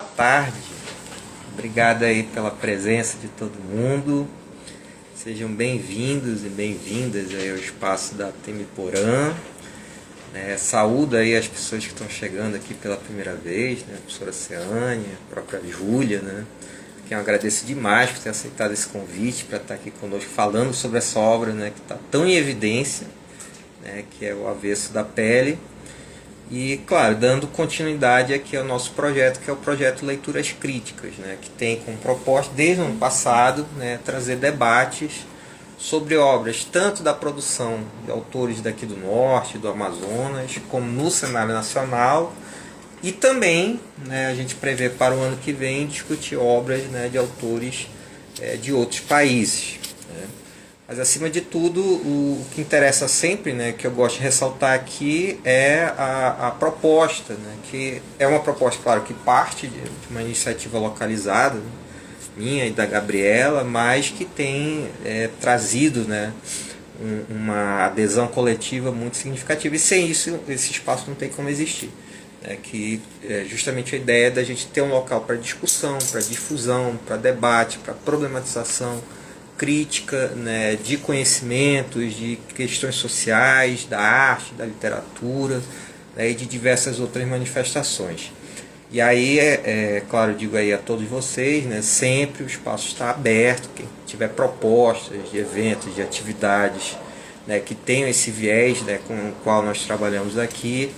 tarde. Obrigado aí pela presença de todo mundo. Sejam bem-vindos e bem-vindas aí ao espaço da Temiporã. Saúdo aí as pessoas que estão chegando aqui pela primeira vez, né? A professora Ceânia, a própria Júlia, né? Que eu agradeço demais por ter aceitado esse convite para estar aqui conosco falando sobre essa obra, né? Que está tão em evidência, né? Que é o Avesso da Pele. E, claro, dando continuidade aqui ao nosso projeto, que é o projeto Leituras Críticas, né, que tem como proposta, desde o ano passado, né, trazer debates sobre obras, tanto da produção de autores daqui do Norte, do Amazonas, como no cenário nacional, e também, né, a gente prevê para o ano que vem discutir obras, né, de autores de outros países. Né. Mas, acima de tudo, o que interessa sempre, né, que eu gosto de ressaltar aqui, é a proposta, né, que é uma proposta, claro, que parte de uma iniciativa localizada, né, minha e da Gabriela, mas que tem trazido, né, uma adesão coletiva muito significativa. E sem isso, esse espaço não tem como existir. Que é justamente a ideia da gente ter um local para discussão, para difusão, para debate, para problematização, crítica, né, de conhecimentos, de questões sociais, da arte, da literatura, né, e de diversas outras manifestações. E aí, claro, eu digo aí a todos vocês, né, sempre o espaço está aberto, quem tiver propostas de eventos, de atividades, né, que tenham esse viés, né, com o qual nós trabalhamos aqui,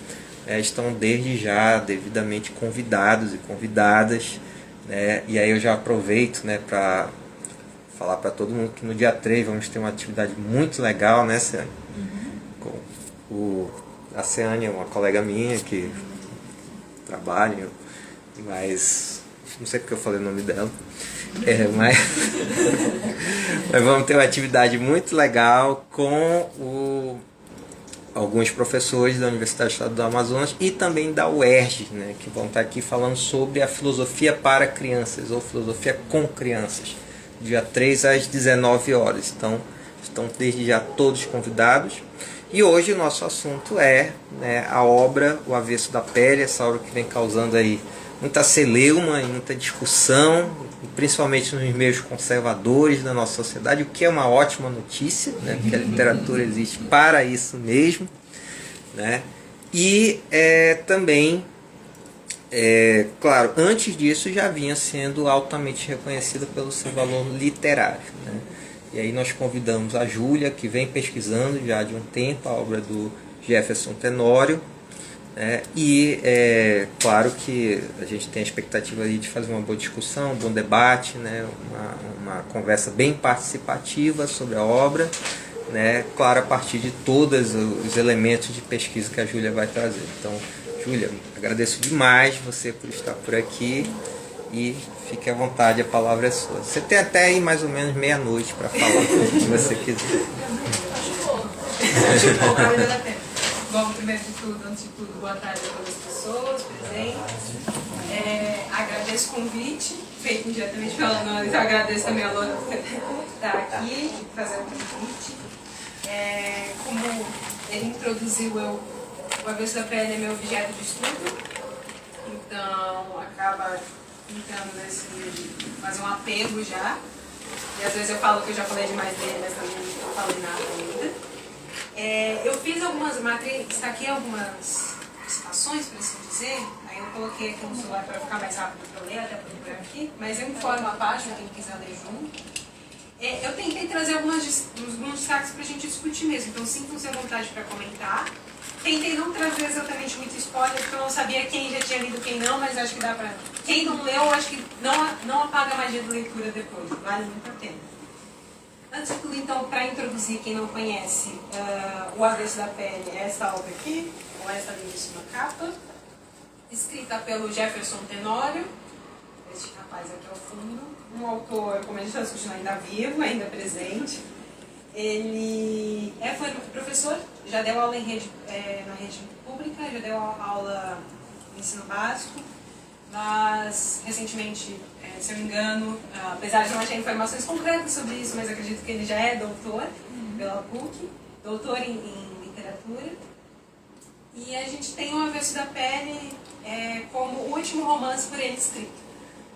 estão desde já devidamente convidados e convidadas, né, e aí eu já aproveito, né, para falar para todo mundo que no dia 3 vamos ter uma atividade muito legal, né, Ceânia? Com a Ceânia, uma colega minha que trabalha, mas não sei porque eu falei o nome dela. Mas vamos ter uma atividade muito legal com alguns professores da Universidade do Estado do Amazonas e também da UERJ, né, que vão estar aqui falando sobre a filosofia para crianças, ou filosofia com crianças, dia 3 às 19 horas. Então, estão desde já todos convidados. E hoje o nosso assunto é, né, a obra O Avesso da Pele, essa obra que vem causando aí muita celeuma e muita discussão, principalmente nos meios conservadores da nossa sociedade, o que é uma ótima notícia, né, porque a literatura existe para isso mesmo. Né? E também, claro, antes disso já vinha sendo altamente reconhecida pelo seu valor literário. Né? E aí nós convidamos a Júlia, que vem pesquisando já de um tempo a obra do Jefferson Tenório, né? E claro que a gente tem a expectativa ali de fazer uma boa discussão, um bom debate, né? uma conversa bem participativa sobre a obra, né? Claro, a partir de todos os elementos de pesquisa que a Júlia vai trazer. Então, Júlia, agradeço demais você por estar por aqui e fique à vontade, a palavra é sua. Você tem até aí mais ou menos meia-noite para falar o que você quiser. Acho pouco, ainda dá tempo. Bom, primeiro de tudo, antes de tudo, boa tarde a todas as pessoas presentes. Agradeço o convite, feito diretamente pela Nora, então agradeço também a Lona por estar aqui e fazer o convite. Como ele introduziu, o Avesso da Pele é meu objeto de estudo, então acaba entrando nesse, fazer um apego já, e às vezes eu falo que eu já falei demais dele, mas também não falei nada ainda. Eu fiz algumas matérias, destaquei algumas citações, por assim dizer, aí eu coloquei aqui no celular para ficar mais rápido para ler, até procurar aqui, mas eu informo a página, quem quiser ler junto. Eu tentei trazer alguns destaques para a gente discutir mesmo, então sintam-se à vontade para comentar. Tentei não trazer exatamente muito spoiler, porque eu não sabia quem já tinha lido e quem não, mas acho que dá para... Quem não leu, acho que não apaga a magia da leitura depois, vale muito a pena. Antes de tudo, então, para introduzir quem não conhece, O Avesso da Pele é essa obra aqui, com essa lindíssima capa, escrita pelo Jefferson Tenório, este rapaz aqui ao fundo, um autor, como a gente está discutindo, ainda vivo, ainda presente. Ele foi professor, já deu aula na rede pública, já deu aula em ensino básico, mas recentemente, se eu não me engano, apesar de não achar informações concretas sobre isso, mas acredito que ele já é doutor pela PUC, doutor em literatura, E a gente tem O Avesso da Pele como o último romance por ele escrito.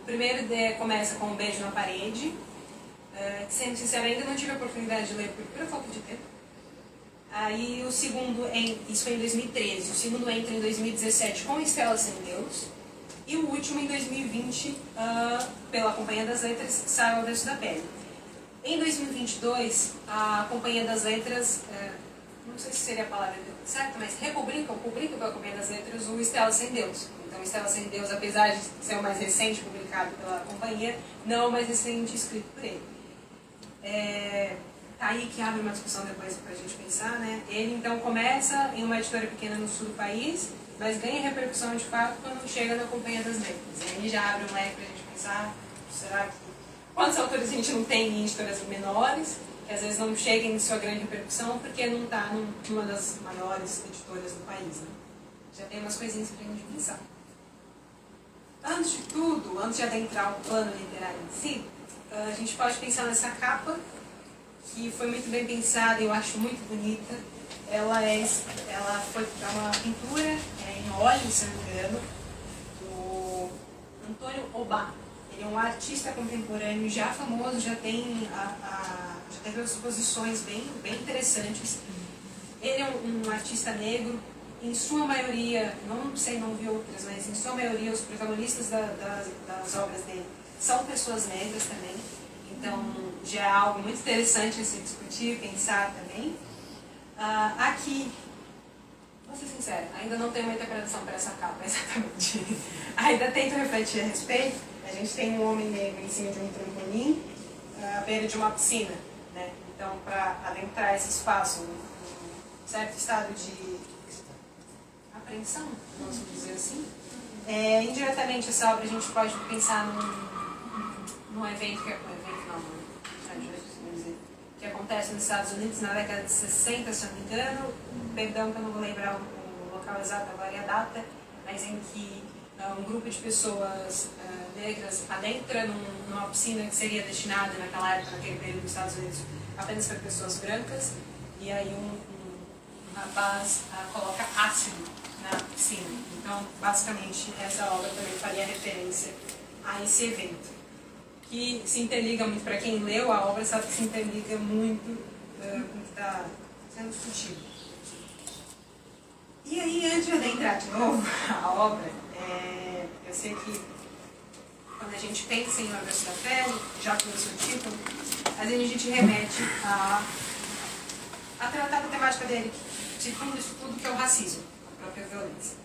O primeiro começa com Um Beijo na Parede, que, sendo sincero, ainda não tive a oportunidade de ler por pura falta de tempo. Aí o segundo, isso foi em 2013, o segundo entra em 2017 com Estela Sem Deus, e o último em 2020, pela Companhia das Letras, sai O Avesso da Pele. Em 2022, a Companhia das Letras, não sei se seria a palavra certa, mas publica pela Companhia das Letras o Estela Sem Deus. Então, Estela Sem Deus, apesar de ser o mais recente publicado pela companhia, não é o mais recente escrito por ele. Tá aí que abre uma discussão depois para a gente pensar, né? Ele, então, começa em uma editora pequena no sul do país, mas ganha repercussão de fato quando chega na Companhia das Letras. E aí já abre um leque para a gente pensar, será que... Quantos autores a gente não tem em editoras menores, que às vezes não chegam em sua grande repercussão porque não está numa das maiores editoras do país, né? Já tem umas coisinhas para a gente pensar. Antes de tudo, antes de adentrar o plano literário em si, a gente pode pensar nessa capa, que foi muito bem pensada e eu acho muito bonita. Ela foi uma pintura em óleo, se não me engano, do Antônio Obá. Ele é um artista contemporâneo já famoso, já teve exposições bem interessantes. Ele é um artista negro, em sua maioria, não vi outras, mas em sua maioria os protagonistas das obras dele são pessoas negras também. Então já é algo muito interessante a se discutir, pensar também. Aqui, vou ser sincera, ainda não tenho uma interpretação para essa capa, exatamente. Ainda tento refletir a respeito. A gente tem um homem negro em cima de um trampolim, à beira de uma piscina, né? Então, para adentrar esse espaço, um certo estado de apreensão, vamos dizer assim. Indiretamente, essa obra a gente pode pensar num evento que acontece nos Estados Unidos na década de 60, se não me engano. Perdão que eu não vou lembrar o local exato agora e a data, mas em que um grupo de pessoas negras adentra numa piscina que seria destinada naquela época, naquele período dos Estados Unidos, apenas para pessoas brancas, e aí um rapaz coloca ácido na piscina. Então, basicamente, essa obra também faria referência a esse evento, que se interliga muito, para quem leu a obra, sabe que se interliga muito com o que está sendo discutido. E aí, antes de adentrar de novo a obra, eu sei que quando a gente pensa em O Avesso da Pele, já pelo seu título, às vezes a gente remete a tratar da temática dele, de fundo isso tudo, que é o racismo, a própria violência.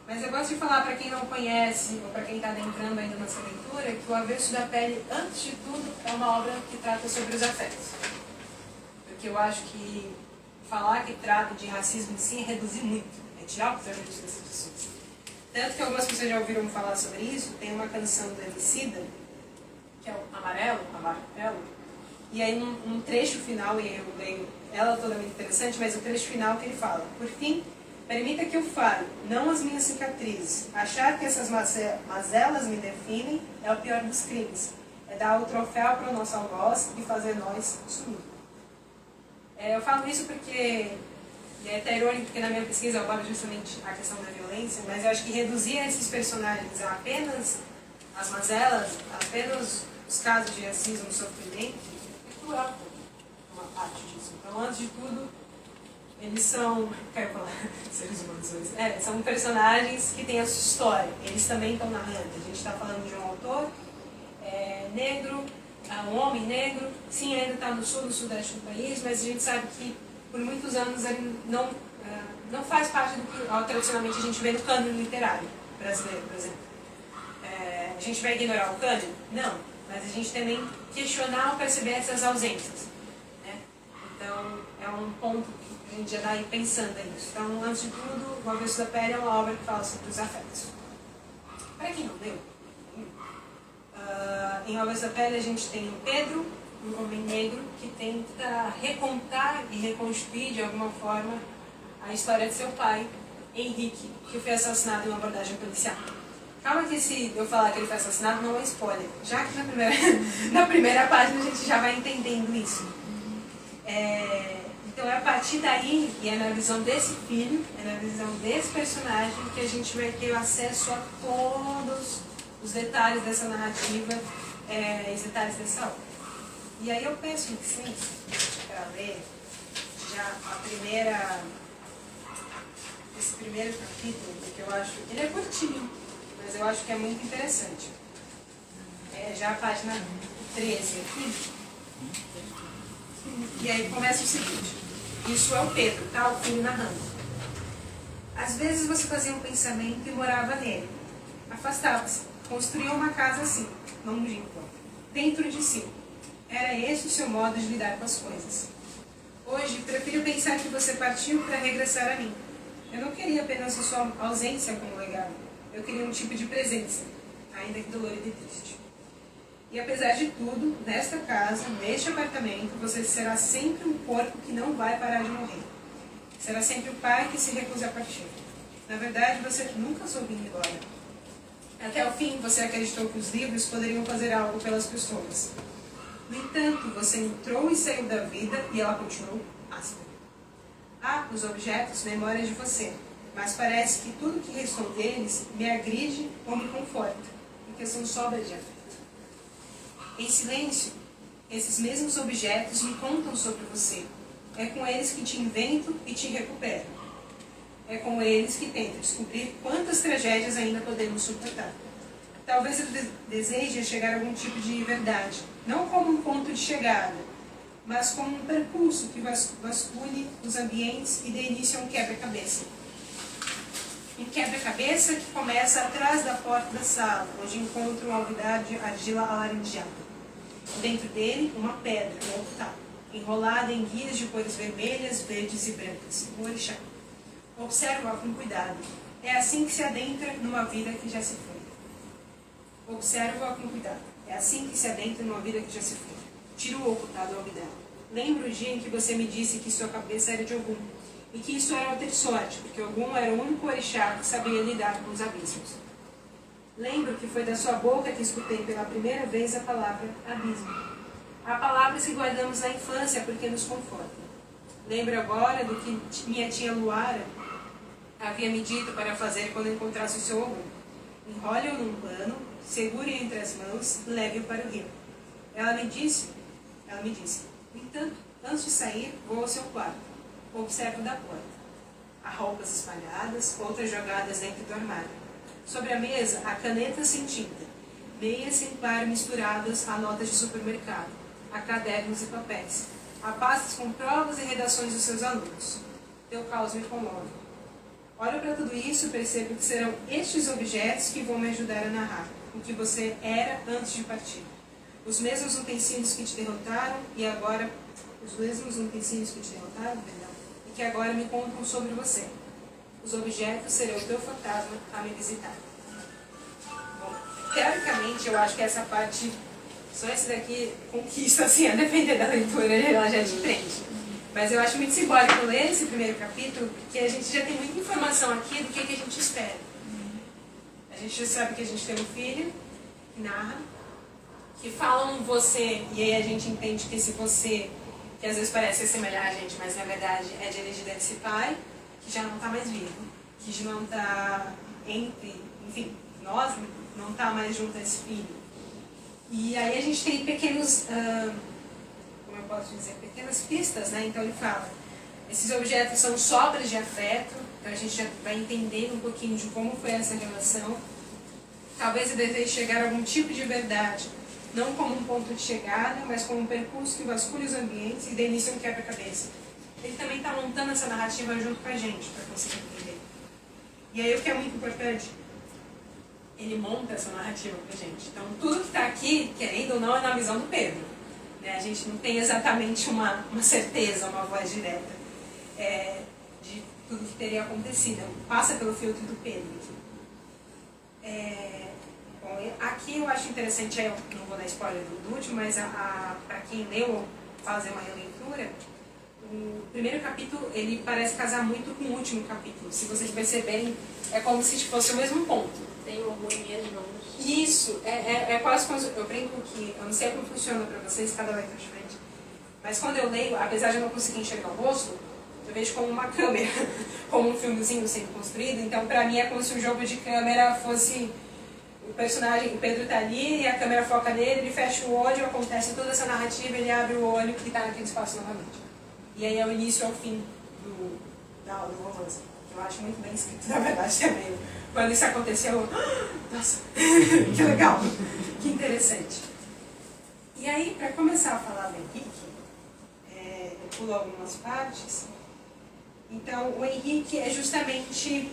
Mas eu gosto de falar para quem não conhece, ou para quem está adentrando ainda nessa leitura, que O Avesso da Pele, antes de tudo, é uma obra que trata sobre os afetos. Porque eu acho que falar que trata de racismo em si é reduzir muito, é tirar o protagonismo dessas pessoas. Tanto que algumas pessoas já ouviram falar sobre isso. Tem uma canção do Emicida, que é o Amarelo, e aí num trecho final, e eu leio ela toda muito interessante, mas o trecho final que ele fala: por fim, permita que eu fale, não as minhas cicatrizes. Achar que essas mazelas me definem é o pior dos crimes. É dar o troféu para o nosso algoz e fazer nós sumir. Eu falo isso porque é até irônico, porque na minha pesquisa eu abordo justamente a questão da violência, mas eu acho que reduzir esses personagens a apenas as mazelas, apenas os casos de racismo, sofrimento, é cruel uma parte disso. Então, antes de tudo, eles são, quero falar, seres humanos, são personagens que têm a sua história, eles também estão narrando. A gente está falando de um autor negro, um homem negro, sim, ainda está no sul, no sudeste do país, mas a gente sabe que por muitos anos ele não faz parte do que tradicionalmente a gente vê no cânone literário brasileiro, por exemplo. A gente vai ignorar o cânone? Não, mas a gente também questionar ou perceber essas ausências, né? Então, é um ponto que a gente já está aí pensando nisso. Então, antes de tudo, O Avesso da Pele é uma obra que fala sobre os afetos. Para quem não leu, em O Avesso da Pele a gente tem o Pedro, um homem negro que tenta recontar e reconstruir de alguma forma a história de seu pai, Henrique, que foi assassinado em uma abordagem policial. Calma que se eu falar que ele foi assassinado não é spoiler, já que na primeira página a gente já vai entendendo isso. Então é a partir daí, e é na visão desse filho, é na visão desse personagem, que a gente vai ter acesso a todos os detalhes dessa narrativa, os detalhes dessa obra. E aí eu peço licença para ler já esse primeiro capítulo, porque eu acho, ele é curtinho, mas eu acho que é muito interessante. Já a página 13 aqui. E aí começa o seguinte: isso é o Pedro, tá? O filho narrando. Às vezes você fazia um pensamento e morava nele. Afastava-se, construía uma casa assim, longínqua, dentro de si. Era esse o seu modo de lidar com as coisas. Hoje, prefiro pensar que você partiu para regressar a mim. Eu não queria apenas a sua ausência como legado. Eu queria um tipo de presença, ainda que dolorida e triste. E apesar de tudo, nesta casa, neste apartamento, você será sempre um corpo que não vai parar de morrer. Será sempre o pai que se recusa a partir. Na verdade, você nunca soube ir embora. Até o fim, você acreditou que os livros poderiam fazer algo pelas pessoas. No entanto, você entrou e saiu da vida e ela continuou áspera. Os objetos, memórias de você, mas parece que tudo que restou deles me agride ou me conforta, porque são sobras de afeto. Em silêncio, esses mesmos objetos me contam sobre você. É com eles que te invento e te recupero. É com eles que tento descobrir quantas tragédias ainda podemos suportar. Talvez eu deseje chegar a algum tipo de verdade, não como um ponto de chegada, mas como um percurso que vasculhe os ambientes e dê início a um quebra-cabeça. Um quebra-cabeça que começa atrás da porta da sala, onde encontro um alvidar de argila alaranjada. Dentro dele, uma pedra, um altar, enrolada em guias de cores vermelhas, verdes e brancas, um orixá. Observo-a com cuidado. É assim que se adentra numa vida que já se foi. Observo-a com cuidado. É assim que se adentra numa vida que já se foi. Tiro o ocultado ao alvidar. Lembro o dia em que você me disse que sua cabeça era de Ogum, e que isso era ter sorte, porque Ogum era o único orixá que sabia lidar com os abismos. Lembro que foi da sua boca que escutei pela primeira vez a palavra abismo. Há palavras que guardamos na infância porque nos confortam. Lembro agora do que minha tia Luara havia me dito para fazer quando encontrasse o seu Ogum. Enrole-o num pano, segure-o entre as mãos e leve-o para o rio. Ela me disse, no entanto, antes de sair, vou ao seu quarto. Observo da porta. Há roupas espalhadas, outras jogadas dentro do armário. Sobre a mesa, há canetas sem tinta, meias sem par misturadas a notas de supermercado, há cadernos e papéis, há pastas com provas e redações dos seus alunos. Teu caos me comove. Olho para tudo isso e percebo que serão estes objetos que vão me ajudar a narrar o que você era antes de partir. Os mesmos utensílios que te derrotaram e que agora me contam sobre você. Os objetos serão o teu fantasma a me visitar. Bom, teoricamente, eu acho que essa parte, só esse daqui conquista, assim, a depender da leitura, ela já te prende. Mas eu acho muito simbólico ler esse primeiro capítulo, porque a gente já tem muita informação aqui do que a gente espera. A gente já sabe que a gente tem um filho que narra, que fala um você, e aí a gente entende que esse você, que às vezes parece assemelhar a gente, mas na verdade é de energia desse pai, que já não está mais vivo, que já não está enfim, nós não está mais junto a esse filho. E aí a gente tem pequenos, como eu posso dizer, pequenas pistas, né? Então ele fala, esses objetos são sobras de afeto, então a gente já vai entender um pouquinho de como foi essa relação. Talvez eu deseje chegar a algum tipo de verdade, não como um ponto de chegada, mas como um percurso que vasculhe os ambientes e dê início a um quebra-cabeça. Ele também está montando essa narrativa junto com a gente, para conseguir entender. E aí o que é muito importante, ele monta essa narrativa para a gente. Então tudo que está aqui, querendo ou não, é na visão do Pedro. Né? A gente não tem exatamente uma certeza, uma voz direta de tudo que teria acontecido. Passa pelo filtro do Pedro. Bom, aqui eu acho interessante, eu não vou dar spoiler do último, mas para quem leu, fazer uma releitura, o primeiro capítulo, ele parece casar muito com o último capítulo. Se vocês perceberem, é como se fosse o mesmo ponto. Tem algumas mãos. Isso, é quase como... Eu brinco que, eu não sei como funciona para vocês, cada vez mais frente, Mas quando eu leio, apesar de eu não conseguir enxergar o rosto, eu vejo como uma câmera, como um filmezinho sendo construído. Então, pra mim, é como se um jogo de câmera fosse o personagem, o Pedro tá ali, e a câmera foca nele, ele fecha o olho, acontece toda essa narrativa, ele abre o olho e tá naquele espaço novamente. E aí é o início ao fim do romance. Eu acho muito bem escrito, na verdade, também. Quando isso aconteceu, eu... Nossa, que legal, que interessante. E aí, para começar a falar do Henrique, eu pulo algumas partes. Então, o Henrique é justamente...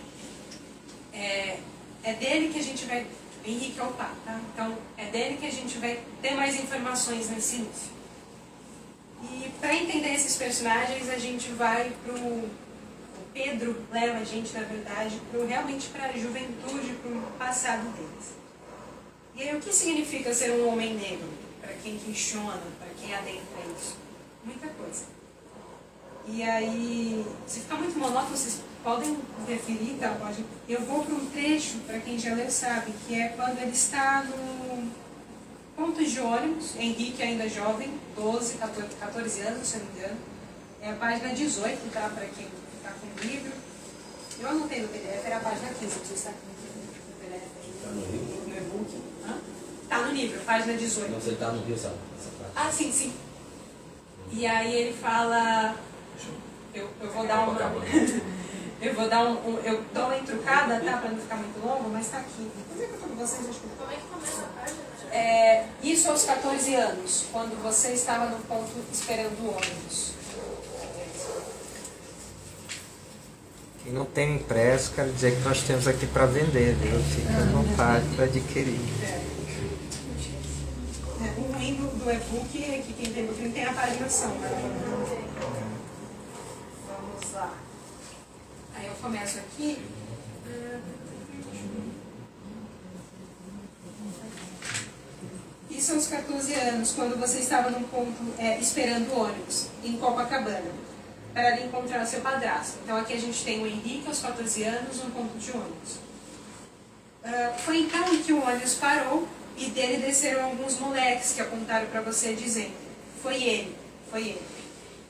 É dele que a gente vai... O Henrique é o pai, tá? Então, é dele que a gente vai ter mais informações nesse início. E para entender esses personagens, a gente vai pro... Pedro leva a gente, na verdade, realmente para a juventude, para o passado deles. E aí, o que significa ser um homem negro? Para quem questiona, para quem adentra isso? Muita coisa. E aí, se ficar muito monótono, vocês podem referir, tá? Eu vou para um trecho, para quem já leu sabe, que é quando ele está no ponto de ônibus, Henrique ainda jovem, 12, 14 anos, se eu não me engano. É a página 18, tá? Para quem está com o livro. Eu anotei no PDF, era a página 15, você está com o PDF aí. Está no livro? No e-book. Está no livro, página 18. Não, você está no Rio, sabe? Ah, sim, sim. E aí ele fala... Eu vou dar uma... eu vou dar eu dou uma entrucada, tá? Para não ficar muito longo, mas está aqui. Depois eu conto com vocês, acho que... Como é que começa a página? Isso aos 14 anos, quando você estava no ponto esperando o ônibus. Quem não tem impresso, quero dizer que nós temos aqui para vender, viu? Fica à vontade para adquirir. O ruim do e-book é que quem tem e-book não tem a paginação, né? Vamos lá. Aí eu começo aqui. Isso aos 14 anos, quando você estava num ponto esperando o ônibus, em Copacabana, para ali encontrar o seu padrasto. Então aqui a gente tem o Henrique aos 14 anos, um ponto de ônibus. Foi então que o ônibus parou e dele desceram alguns moleques que apontaram para você dizendo: foi ele, foi ele.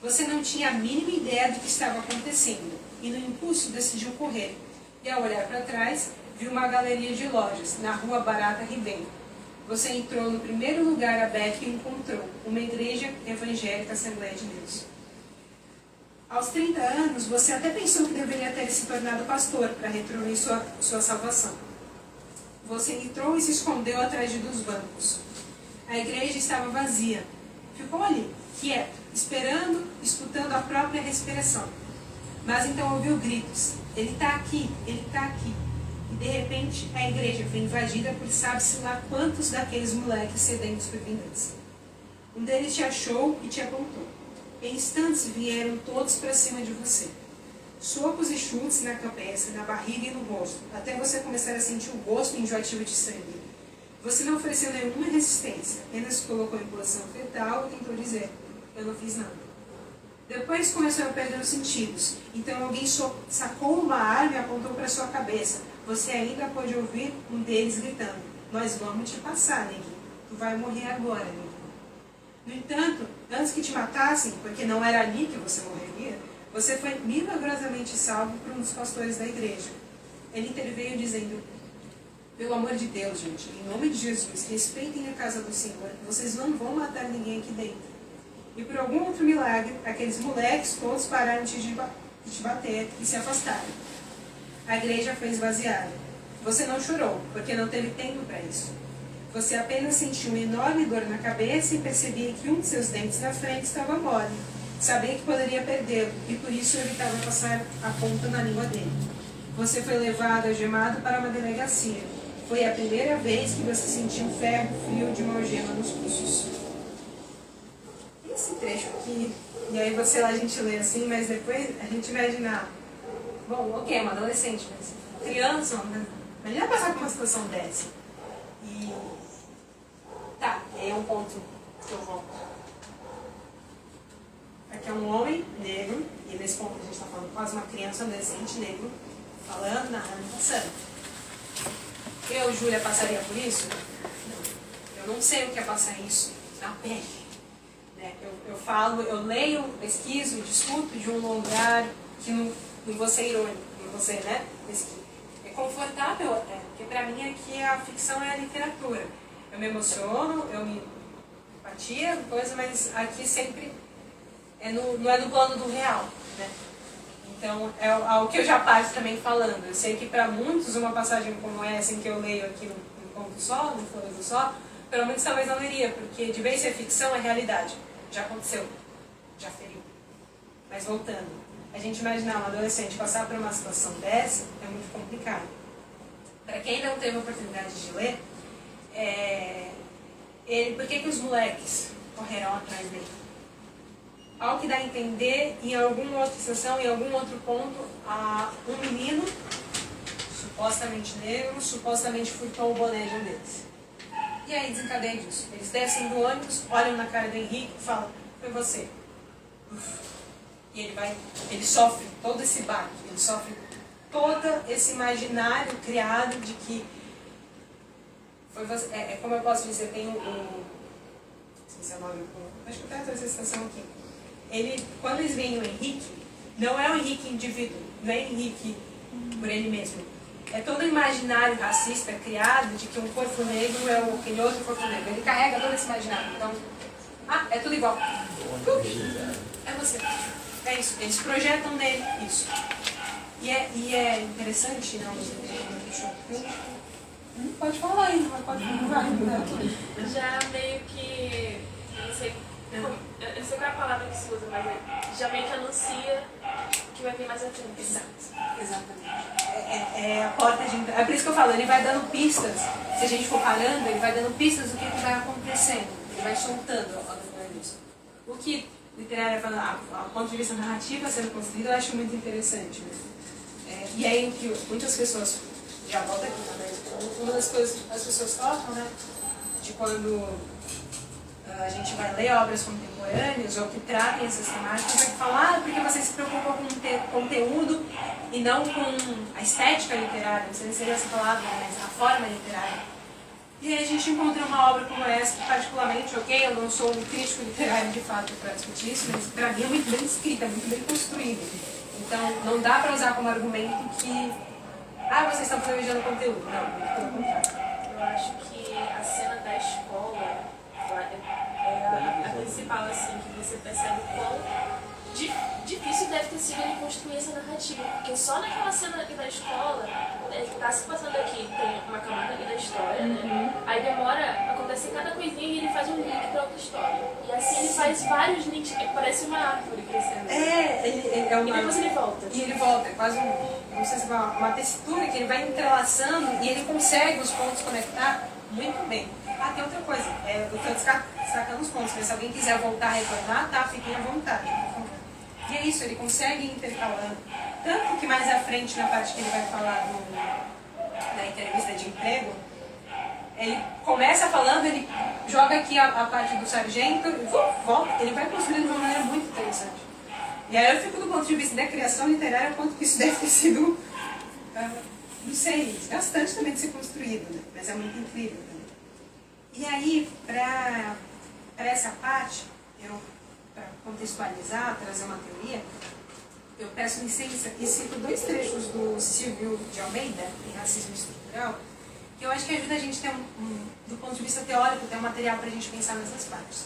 Você não tinha a mínima ideia do que estava acontecendo e no impulso decidiu correr. E ao olhar para trás, viu uma galeria de lojas na Rua Barata Ribeiro. Você entrou no primeiro lugar aberto e encontrou uma igreja evangélica Assembleia de Deus. Aos 30 anos, você até pensou que deveria ter se tornado pastor para retribuir sua salvação. Você entrou e se escondeu atrás de dos bancos. A igreja estava vazia. Ficou ali, quieto, esperando, escutando a própria respiração. Mas então ouviu gritos: ele está aqui, ele está aqui. E de repente a igreja foi invadida por sabe-se lá quantos daqueles moleques sedentos por vingança. Um deles te achou e te apontou. Em instantes vieram todos para cima de você. Socos e chutes na cabeça, na barriga e no rosto, até você começar a sentir o gosto enjoativo de sangue. Você não ofereceu nenhuma resistência, apenas se colocou em posição fetal e tentou dizer: eu não fiz nada. Depois começou a perder os sentidos, então alguém sacou uma arma e apontou para sua cabeça. Você ainda pôde ouvir um deles gritando: nós vamos te passar, neguinho. Tu vai morrer agora, neguinho. No entanto, antes que te matassem, porque não era ali que você morreria, você foi milagrosamente salvo por um dos pastores da igreja. Ele interveio dizendo: pelo amor de Deus, gente, em nome de Jesus, respeitem a casa do Senhor, vocês não vão matar ninguém aqui dentro. E por algum outro milagre, aqueles moleques todos pararam de te bater e se afastaram. A igreja foi esvaziada. Você não chorou, porque não teve tempo para isso. Você apenas sentiu uma enorme dor na cabeça e percebia que um de seus dentes na frente estava mole. Sabia que poderia perdê-lo e por isso evitava passar a ponta na língua dele. Você foi levado algemado para uma delegacia. Foi a primeira vez que você sentiu o ferro frio de uma algema nos pulsos. Esse trecho aqui, e aí você lá a gente lê assim, mas depois a gente imagina, bom, ok, uma adolescente, mas criança, imagina passar por uma situação dessa. E tá, é um ponto que eu volto. Aqui é um homem negro, e nesse ponto a gente está falando quase uma criança, um adolescente negro, falando, narrando, passando. Eu, Júlia, passaria por isso? Não. Eu não sei o que é passar isso na pele. Né? Eu falo, eu leio, pesquiso, discuto de um lugar que não vou ser irônico, não vou ser, né? É confortável até, porque pra mim aqui a ficção é a literatura. Eu me emociono, eu me empatia, coisa, mas aqui sempre não é no plano do real, né? Então, é algo que eu já parto também falando. Eu sei que para muitos uma passagem como essa, em que eu leio aqui no Conto Só, no Fôlego Só, pelo menos talvez não leria, porque de vez ser ficção é realidade. Já aconteceu, já feriu. Mas voltando, a gente imaginar um adolescente passar por uma situação dessa é muito complicado. Para quem não teve a oportunidade de ler, por que os moleques correram atrás dele? Ao que dá a entender, em alguma outra situação, em algum outro ponto, um menino, supostamente negro, supostamente furtou o boné de um deles. E aí desencadeia disso. Eles descem do ônibus, olham na cara do Henrique e falam, foi você. E ele sofre todo esse baque, ele sofre todo esse imaginário criado de que foi você. Como eu posso dizer, tem não sei se é o nome, acho que eu tenho essa citação aqui. Quando eles veem o Henrique, não é o Henrique indivíduo, não é Henrique por ele mesmo. É todo o imaginário racista criado de que um corpo negro é aquele outro corpo negro. Ele carrega todo esse imaginário. Então, é tudo igual. É você. É isso. Eles projetam nele isso. E é interessante, não? Pode falar aí, mas pode falar. Já meio que, eu não sei qual é a palavra que se usa, mas já meio que anuncia que vai vir mais à frente. Exatamente. É a porta de entrada. É por isso que eu falo, ele vai dando pistas. Se a gente for parando, ele vai dando pistas do que vai acontecendo. Ele vai soltando ao decorrer disso. O que literária falando, a ponto de vista narrativa sendo construído, eu acho muito interessante. Né? E aí que muitas pessoas, já volta aqui também, uma das coisas que as pessoas tocam, né? De quando a gente vai ler obras contemporâneas ou que tratem essas temáticas, vai falar, porque você se preocupa com o conteúdo e não com a estética literária, não sei se seria essa palavra, mas a forma literária. E aí a gente encontra uma obra como essa, que particularmente, eu não sou um crítico literário de fato para discutir isso, mas para mim é muito bem escrita, muito bem construída. Então não dá para usar como argumento que vocês estão privilegiando o conteúdo. Não, pelo contrário. Eu acho que a cena da escola é a principal, assim, que você percebe quão difícil deve ter sido ele construir essa narrativa, porque só naquela cena da escola, tá se passando aqui, tem uma camada ali da história, né? Aí demora, acontece cada coisinha e ele faz um link pra outra história. E assim ele faz vários links, parece uma árvore crescendo. E depois ele volta. E ele volta, é quase não sei se uma textura que ele vai entrelaçando e ele consegue os pontos conectar muito bem. Tem outra coisa, eu estou destacando os pontos, mas se alguém quiser voltar a retornar, fiquem à vontade. E é isso, ele consegue ir intercalando. Tanto que mais à frente, na parte que ele vai falar na entrevista de emprego, ele começa falando, ele joga aqui a parte do sargento, volta, ele vai construindo de uma maneira muito interessante. E aí eu fico do ponto de vista da criação literária, quanto que isso deve ter sido, não sei, desgastante também de ser construído, né? Mas é muito incrível também. E aí, para essa parte, para contextualizar, trazer uma teoria, eu peço licença e cito 2 trechos do Silvio de Almeida, em Racismo Estrutural, que eu acho que ajuda a gente a ter, do ponto de vista teórico, ter um material para a gente pensar nessas partes.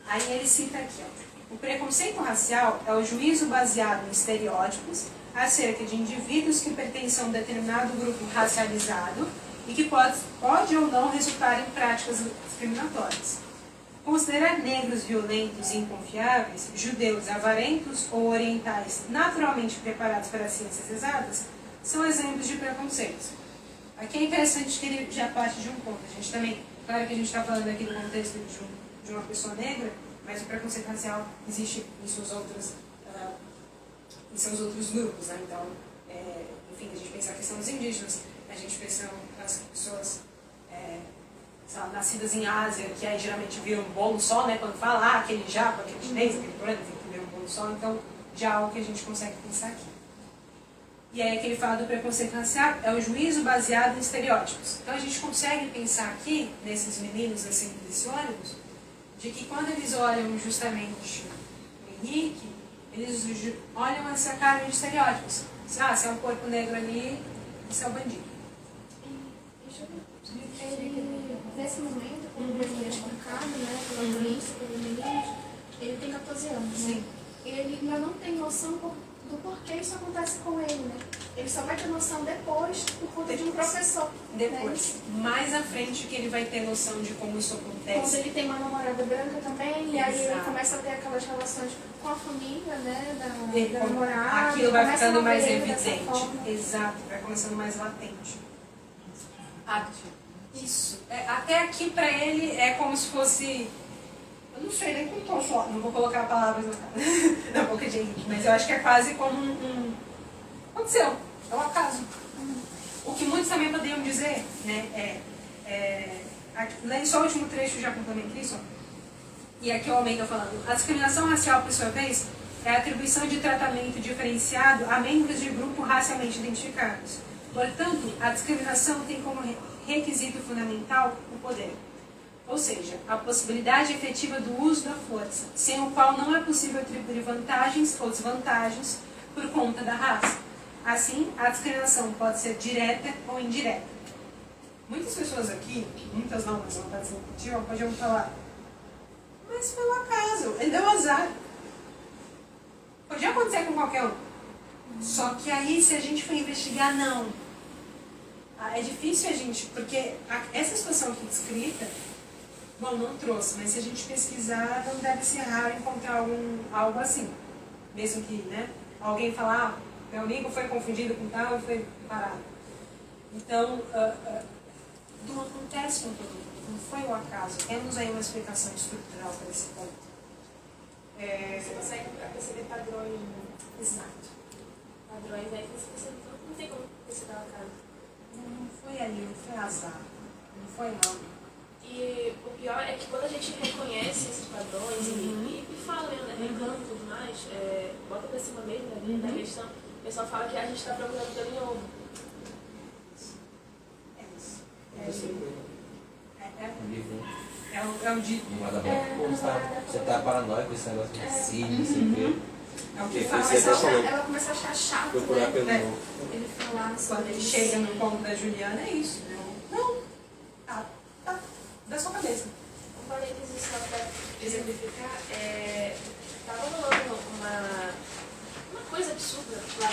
Aí ele cita aqui, o preconceito racial é o juízo baseado em estereótipos acerca de indivíduos que pertencem a um determinado grupo racializado e que pode ou não resultar em práticas discriminatórias. Considerar negros violentos e inconfiáveis, judeus avarentos ou orientais naturalmente preparados para as ciências exatas são exemplos de preconceitos. Aqui é interessante que ele já parte de um ponto. A gente também, claro que a gente está falando aqui do contexto de uma pessoa negra, mas o preconceito racial existe em seus outros grupos, né? Então, enfim, a gente pensa a questão dos indígenas, a gente pensa as pessoas nascidas em Ásia, que aí geralmente viram um bolo só, né? Quando fala, aquele japo, aquele chinês, aquele coreano, que viram um bolo só, então já é algo que a gente consegue pensar aqui. E aí que ele fala do preconceito racial, é o juízo baseado em estereótipos. Então a gente consegue pensar aqui, nesses meninos assim, desse ônibus, de que quando eles olham justamente o Henrique, eles olham essa cara de estereótipos. Ah, se é um corpo negro ali, isso é o bandido. Ele, nesse momento, quando ele é espancado, né, pela polícia, pelos meninos, ele tem 14 anos, né? Sim. Ele ainda não tem noção do porquê isso acontece com ele, né? Ele só vai ter noção depois, por conta de um professor. Depois, Né? mais à frente, que ele vai ter noção de como isso Quando acontece. ele tem uma namorada branca também, e aí ele Exato. começa a ter aquelas relações com a família, né, Ele- da namorada. Aquilo vai começa a ficando mais ver ele dessa evidente. forma. Exato, vai começando mais latente. Isso. Até aqui pra ele é como se fosse. Eu não sei nem como posso falar, não vou colocar palavras na boca de Henrique, mas eu acho que é quase como aconteceu, é um acaso. O que muitos também poderiam dizer, né, lendo só o último trecho, já complementei isso, e aqui o Almeida falando, a discriminação racial, por sua vez, é a atribuição de tratamento diferenciado a membros de grupo racialmente identificados. Portanto, a discriminação tem como requisito fundamental o poder. Ou seja, a possibilidade efetiva do uso da força, sem o qual não é possível atribuir vantagens ou desvantagens por conta da raça. Assim, a discriminação pode ser direta ou indireta. Muitas pessoas aqui, muitas não, mas não está dizendo, podiam falar, mas foi um acaso, ele deu azar. Podia acontecer com qualquer um. Só que aí, se a gente for investigar, não. É difícil a gente, porque essa situação aqui descrita, bom, não trouxe, mas se a gente pesquisar, não deve ser raro encontrar algo assim. Mesmo que, né, alguém falar, meu amigo foi confundido com tal e foi parado. Então, não acontece com todo mundo, não foi um acaso. Temos aí uma explicação estrutural para esse ponto. Você consegue perceber padrões, né? Exato. Padrões aí que você não tem como perceber o acaso. Não foi ali, não foi azar. Não foi nada. E o pior é que quando a gente reconhece esses padrões e fala mesmo, né, reclama e tudo mais, bota pra cima mesmo da questão, o pessoal fala que a gente está procurando pelo em ovo. É isso. É o de. Você tá paranoico com esse negócio de signo, não sei o quê. É o que Depois fala. você até falou, Ela começa a achar chato, procurar né? pelo É. novo. Ele falar sobre Quando ele isso. chega no ponto da Juliana, é isso. Não. Tá. Da sua cabeça. Um parênteses só para exemplificar, estava rolando uma coisa absurda lá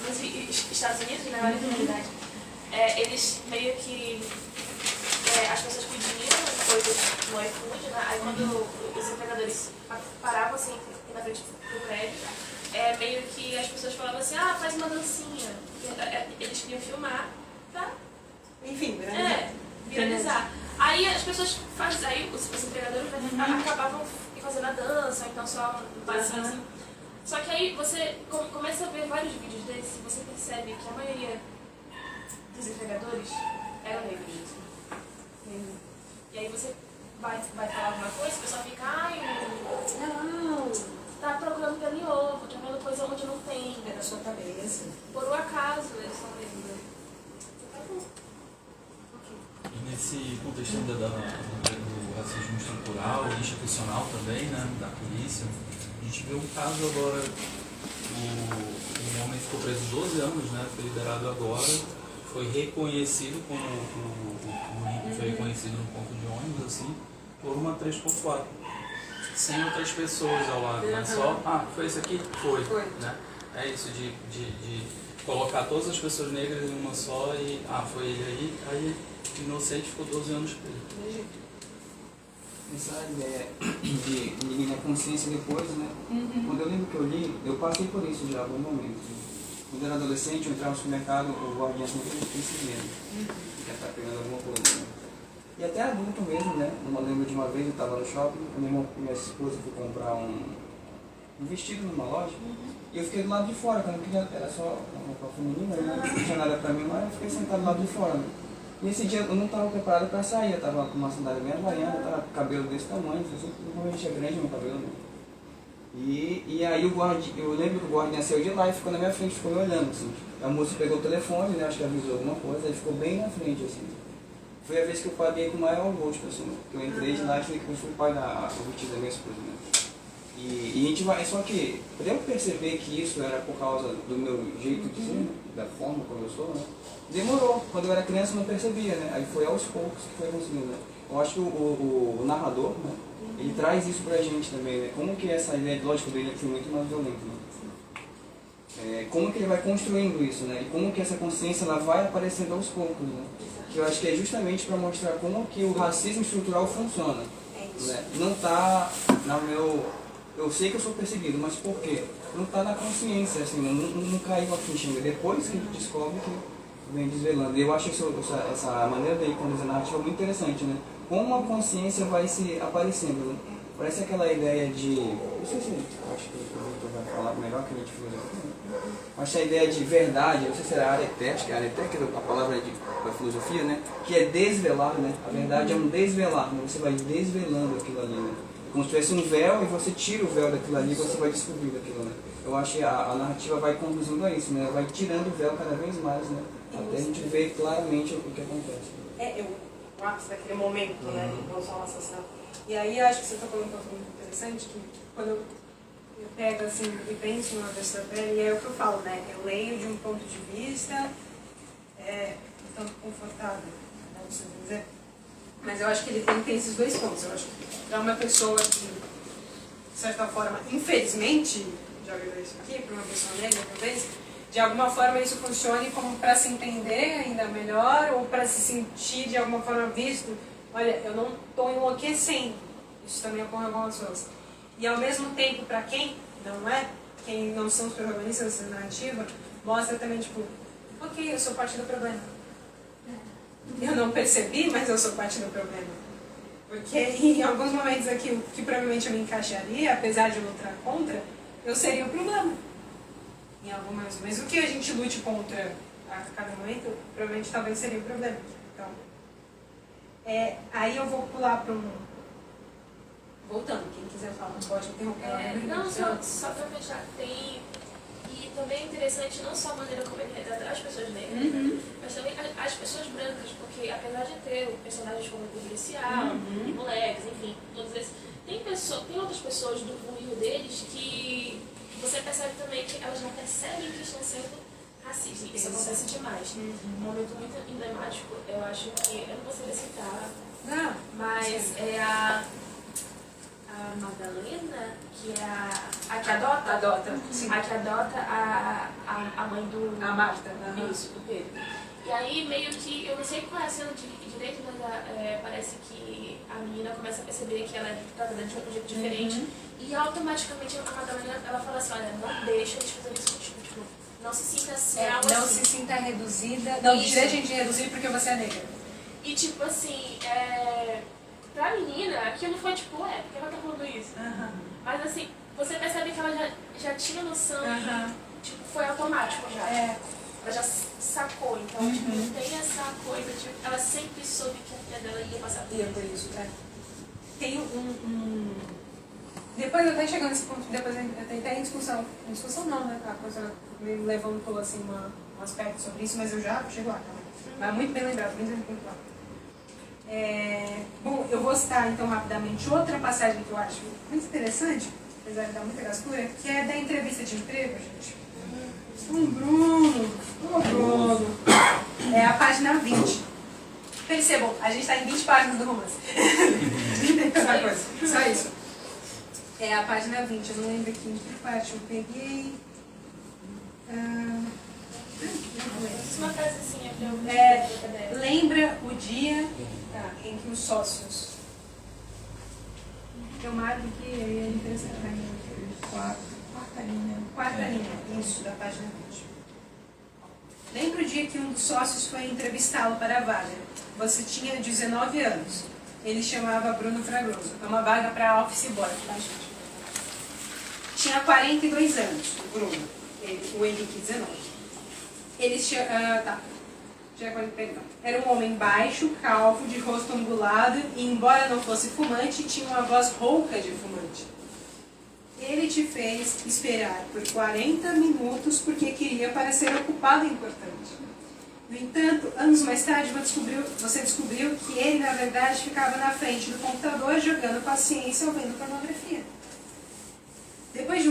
nos Estados Unidos, na área da comunidade. Eles meio que as pessoas pediam coisas no iFood, né? Aí quando os empregadores paravam assim na frente do prédio, meio que as pessoas falavam assim, faz uma dancinha. Eles queriam filmar pra Enfim, viralizar. Aí as pessoas aí os empregadores acabavam fazendo a dança, ou então só um passinho assim. Só que aí você começa a ver vários vídeos desses e você percebe que a maioria dos empregadores eram negros. E aí você vai falar alguma coisa, o pessoal fica, não, tá procurando pelo em ovo, tá vendo coisa onde não tem. É da sua cabeça. Por um acaso eles estão negros. Tá bom. E nesse contexto ainda do racismo estrutural e institucional também, né, da polícia, a gente vê um caso agora, um homem ficou preso 12 anos, né, foi liberado agora, foi reconhecido como o Henrique foi reconhecido no ponto de ônibus, assim, por uma 3x4, sem outras pessoas ao lado, né, só, foi esse aqui? Foi. Né? É isso de colocar todas as pessoas negras em uma só e, foi ele aí inocente ficou 12 anos preso. Essa ideia de ninguém na consciência depois, né? Quando eu lembro que eu li, eu passei por isso já em algum momento. Quando eu era adolescente, eu entrava no supermercado, o guardiã sempre me percebendo, que ia estar pegando alguma coisa. Né? E até adulto mesmo, né? Eu lembro de uma vez, eu estava no shopping, minha esposa foi comprar um vestido numa loja, e eu fiquei do lado de fora, quando eu queria, era só uma roupa feminina, né? Não tinha nada pra mim, mas eu fiquei sentado do lado de fora. Né? E esse dia eu não estava preparado para sair, eu estava com uma sandália bem havaiana, eu estava com cabelo desse tamanho, normalmente é grande meu cabelo. Né? E aí eu lembro que o guardiã saiu de lá e ficou na minha frente, ficou me olhando. Assim. A moça pegou o telefone, né, acho que avisou alguma coisa, ele ficou bem na frente. Assim. foi a vez que eu paguei com o maior gosto, assim, né? Eu entrei de lá e falei que eu fui pai da vestida da minha esposa, né? E a gente vai, só que, para eu perceber que isso era por causa do meu jeito de ser, né? Da forma como eu sou, né? Demorou. Quando eu era criança eu não percebia, né? Aí foi aos poucos que foi conseguindo, né? Eu acho que o narrador, né? Ele traz isso pra gente também, né? Como que essa ideia, lógico, dele foi muito mais violento, né? Como que ele vai construindo isso, né? E como que essa consciência ela vai aparecendo aos poucos, né? Que eu acho que é justamente para mostrar como que o racismo estrutural funciona. Né? Não está no meu... Eu sei que eu sou perseguido, mas por quê? Não está na consciência, assim, não caiu a ficha ainda. Depois que a gente descobre que vem desvelando. E eu acho essa maneira dele conduzir a narrativa muito interessante, né? Como a consciência vai se aparecendo, né? Parece aquela ideia de... Não sei se... Acho que o Victor vai falar melhor que a gente filosofia. Mas a ideia de verdade, não sei se era areté, acho que é areté, que é a palavra da filosofia, né? Que é desvelar, né? A verdade é um desvelar, né? Você vai desvelando aquilo ali, né? Como se tivesse um véu e você tira o véu daquilo ali e você vai descobrindo aquilo, né? Eu acho que a narrativa vai conduzindo a isso, né? Vai tirando o véu cada vez mais, né? Até a gente ver claramente o que acontece. O ápice daquele momento, né? De consolação. E aí acho que você está falando um ponto muito interessante, que quando eu pego assim e penso numa pessoa pele, e é o que eu falo, né? Eu leio de um ponto de vista tanto confortável, não sei dizer. Mas eu acho que ele tem esses dois pontos. Eu acho que para uma pessoa que, de certa forma, infelizmente, já virou isso aqui, para uma pessoa negra talvez, de alguma forma isso funcione como para se entender ainda melhor ou para se sentir de alguma forma visto. Olha, eu não estou enlouquecendo. Isso também ocorre com algumas pessoas. E ao mesmo tempo, para quem não é, quem não são os protagonistas dessa narrativa, mostra também, tipo, ok, eu sou parte do problema. Eu não percebi, mas eu sou parte do problema. Porque em alguns momentos aqui, que provavelmente eu me encaixaria, apesar de eu lutar contra, eu seria o problema. Em algumas, mas o que a gente lute contra a cada momento, provavelmente talvez seria o problema. Então, aí eu vou pular para um... Voltando, quem quiser falar, pode interromper. Não, só para fechar, tem... E também é interessante não só a maneira como ele retrata as pessoas negras, mas também as pessoas brancas, porque apesar de ter personagens como o policial, moleques, enfim, todos esses, tem outras pessoas do convívio deles que você percebe também que elas não percebem que estão sendo racistas. Isso acontece demais. Um momento muito emblemático, eu acho que, eu não vou saber citar, mas é a Madalena, que é a que adota, a que adota a mãe do... A Marta. Isso, do Pedro. E aí meio que, eu não sei qual é a cena direito, mas parece que a menina começa a perceber que ela é tratada de um jeito diferente. E automaticamente a Madalena, ela fala assim, olha, não deixa eles fazerem isso contigo, tipo, não se sinta assim, não assim. Se sinta reduzida, não deixa a gente reduzir porque você é negra. E tipo assim, pra menina, aquilo foi tipo, por que ela tá falando isso? Mas assim, você percebe que ela já tinha noção que tipo, foi automático já. Ela já sacou, então tipo, não tem essa coisa, tipo, ela sempre soube que a filha dela ia passar por isso. Tem depois eu até chegando nesse ponto, depois eu até em discussão não, né? A professora me levantou assim um aspecto sobre isso, mas eu já chego lá também. Mas muito bem lembrado, muito bem lembrado. Bom, eu vou citar então rapidamente outra passagem que eu acho muito interessante, apesar de dar muita gastura, que é da entrevista de emprego, gente. Bruno! É a página 20. Percebam, a gente está em 20 páginas do romance. Só isso. É a página 20, eu não lembro aqui em que parte eu peguei. Uma frasezinha pra eu lembra o dia em que os sócios. Eu marco aqui, aí é interessante. Quarta linha, isso, da página 20. Lembra o dia que um dos sócios foi entrevistá-lo para a vaga. Você tinha 19 anos. Ele chamava Bruno Fragoso. É uma vaga para office boy, tá, gente? Tinha 42 anos, o Bruno. O Henrique, 19. Era um homem baixo, calvo, de rosto angulado e, embora não fosse fumante, tinha uma voz rouca de fumante. Ele te fez esperar por 40 minutos porque queria parecer ocupado e importante. No entanto, anos mais tarde você descobriu que ele, na verdade, ficava na frente do computador jogando paciência ou vendo pornografia. Depois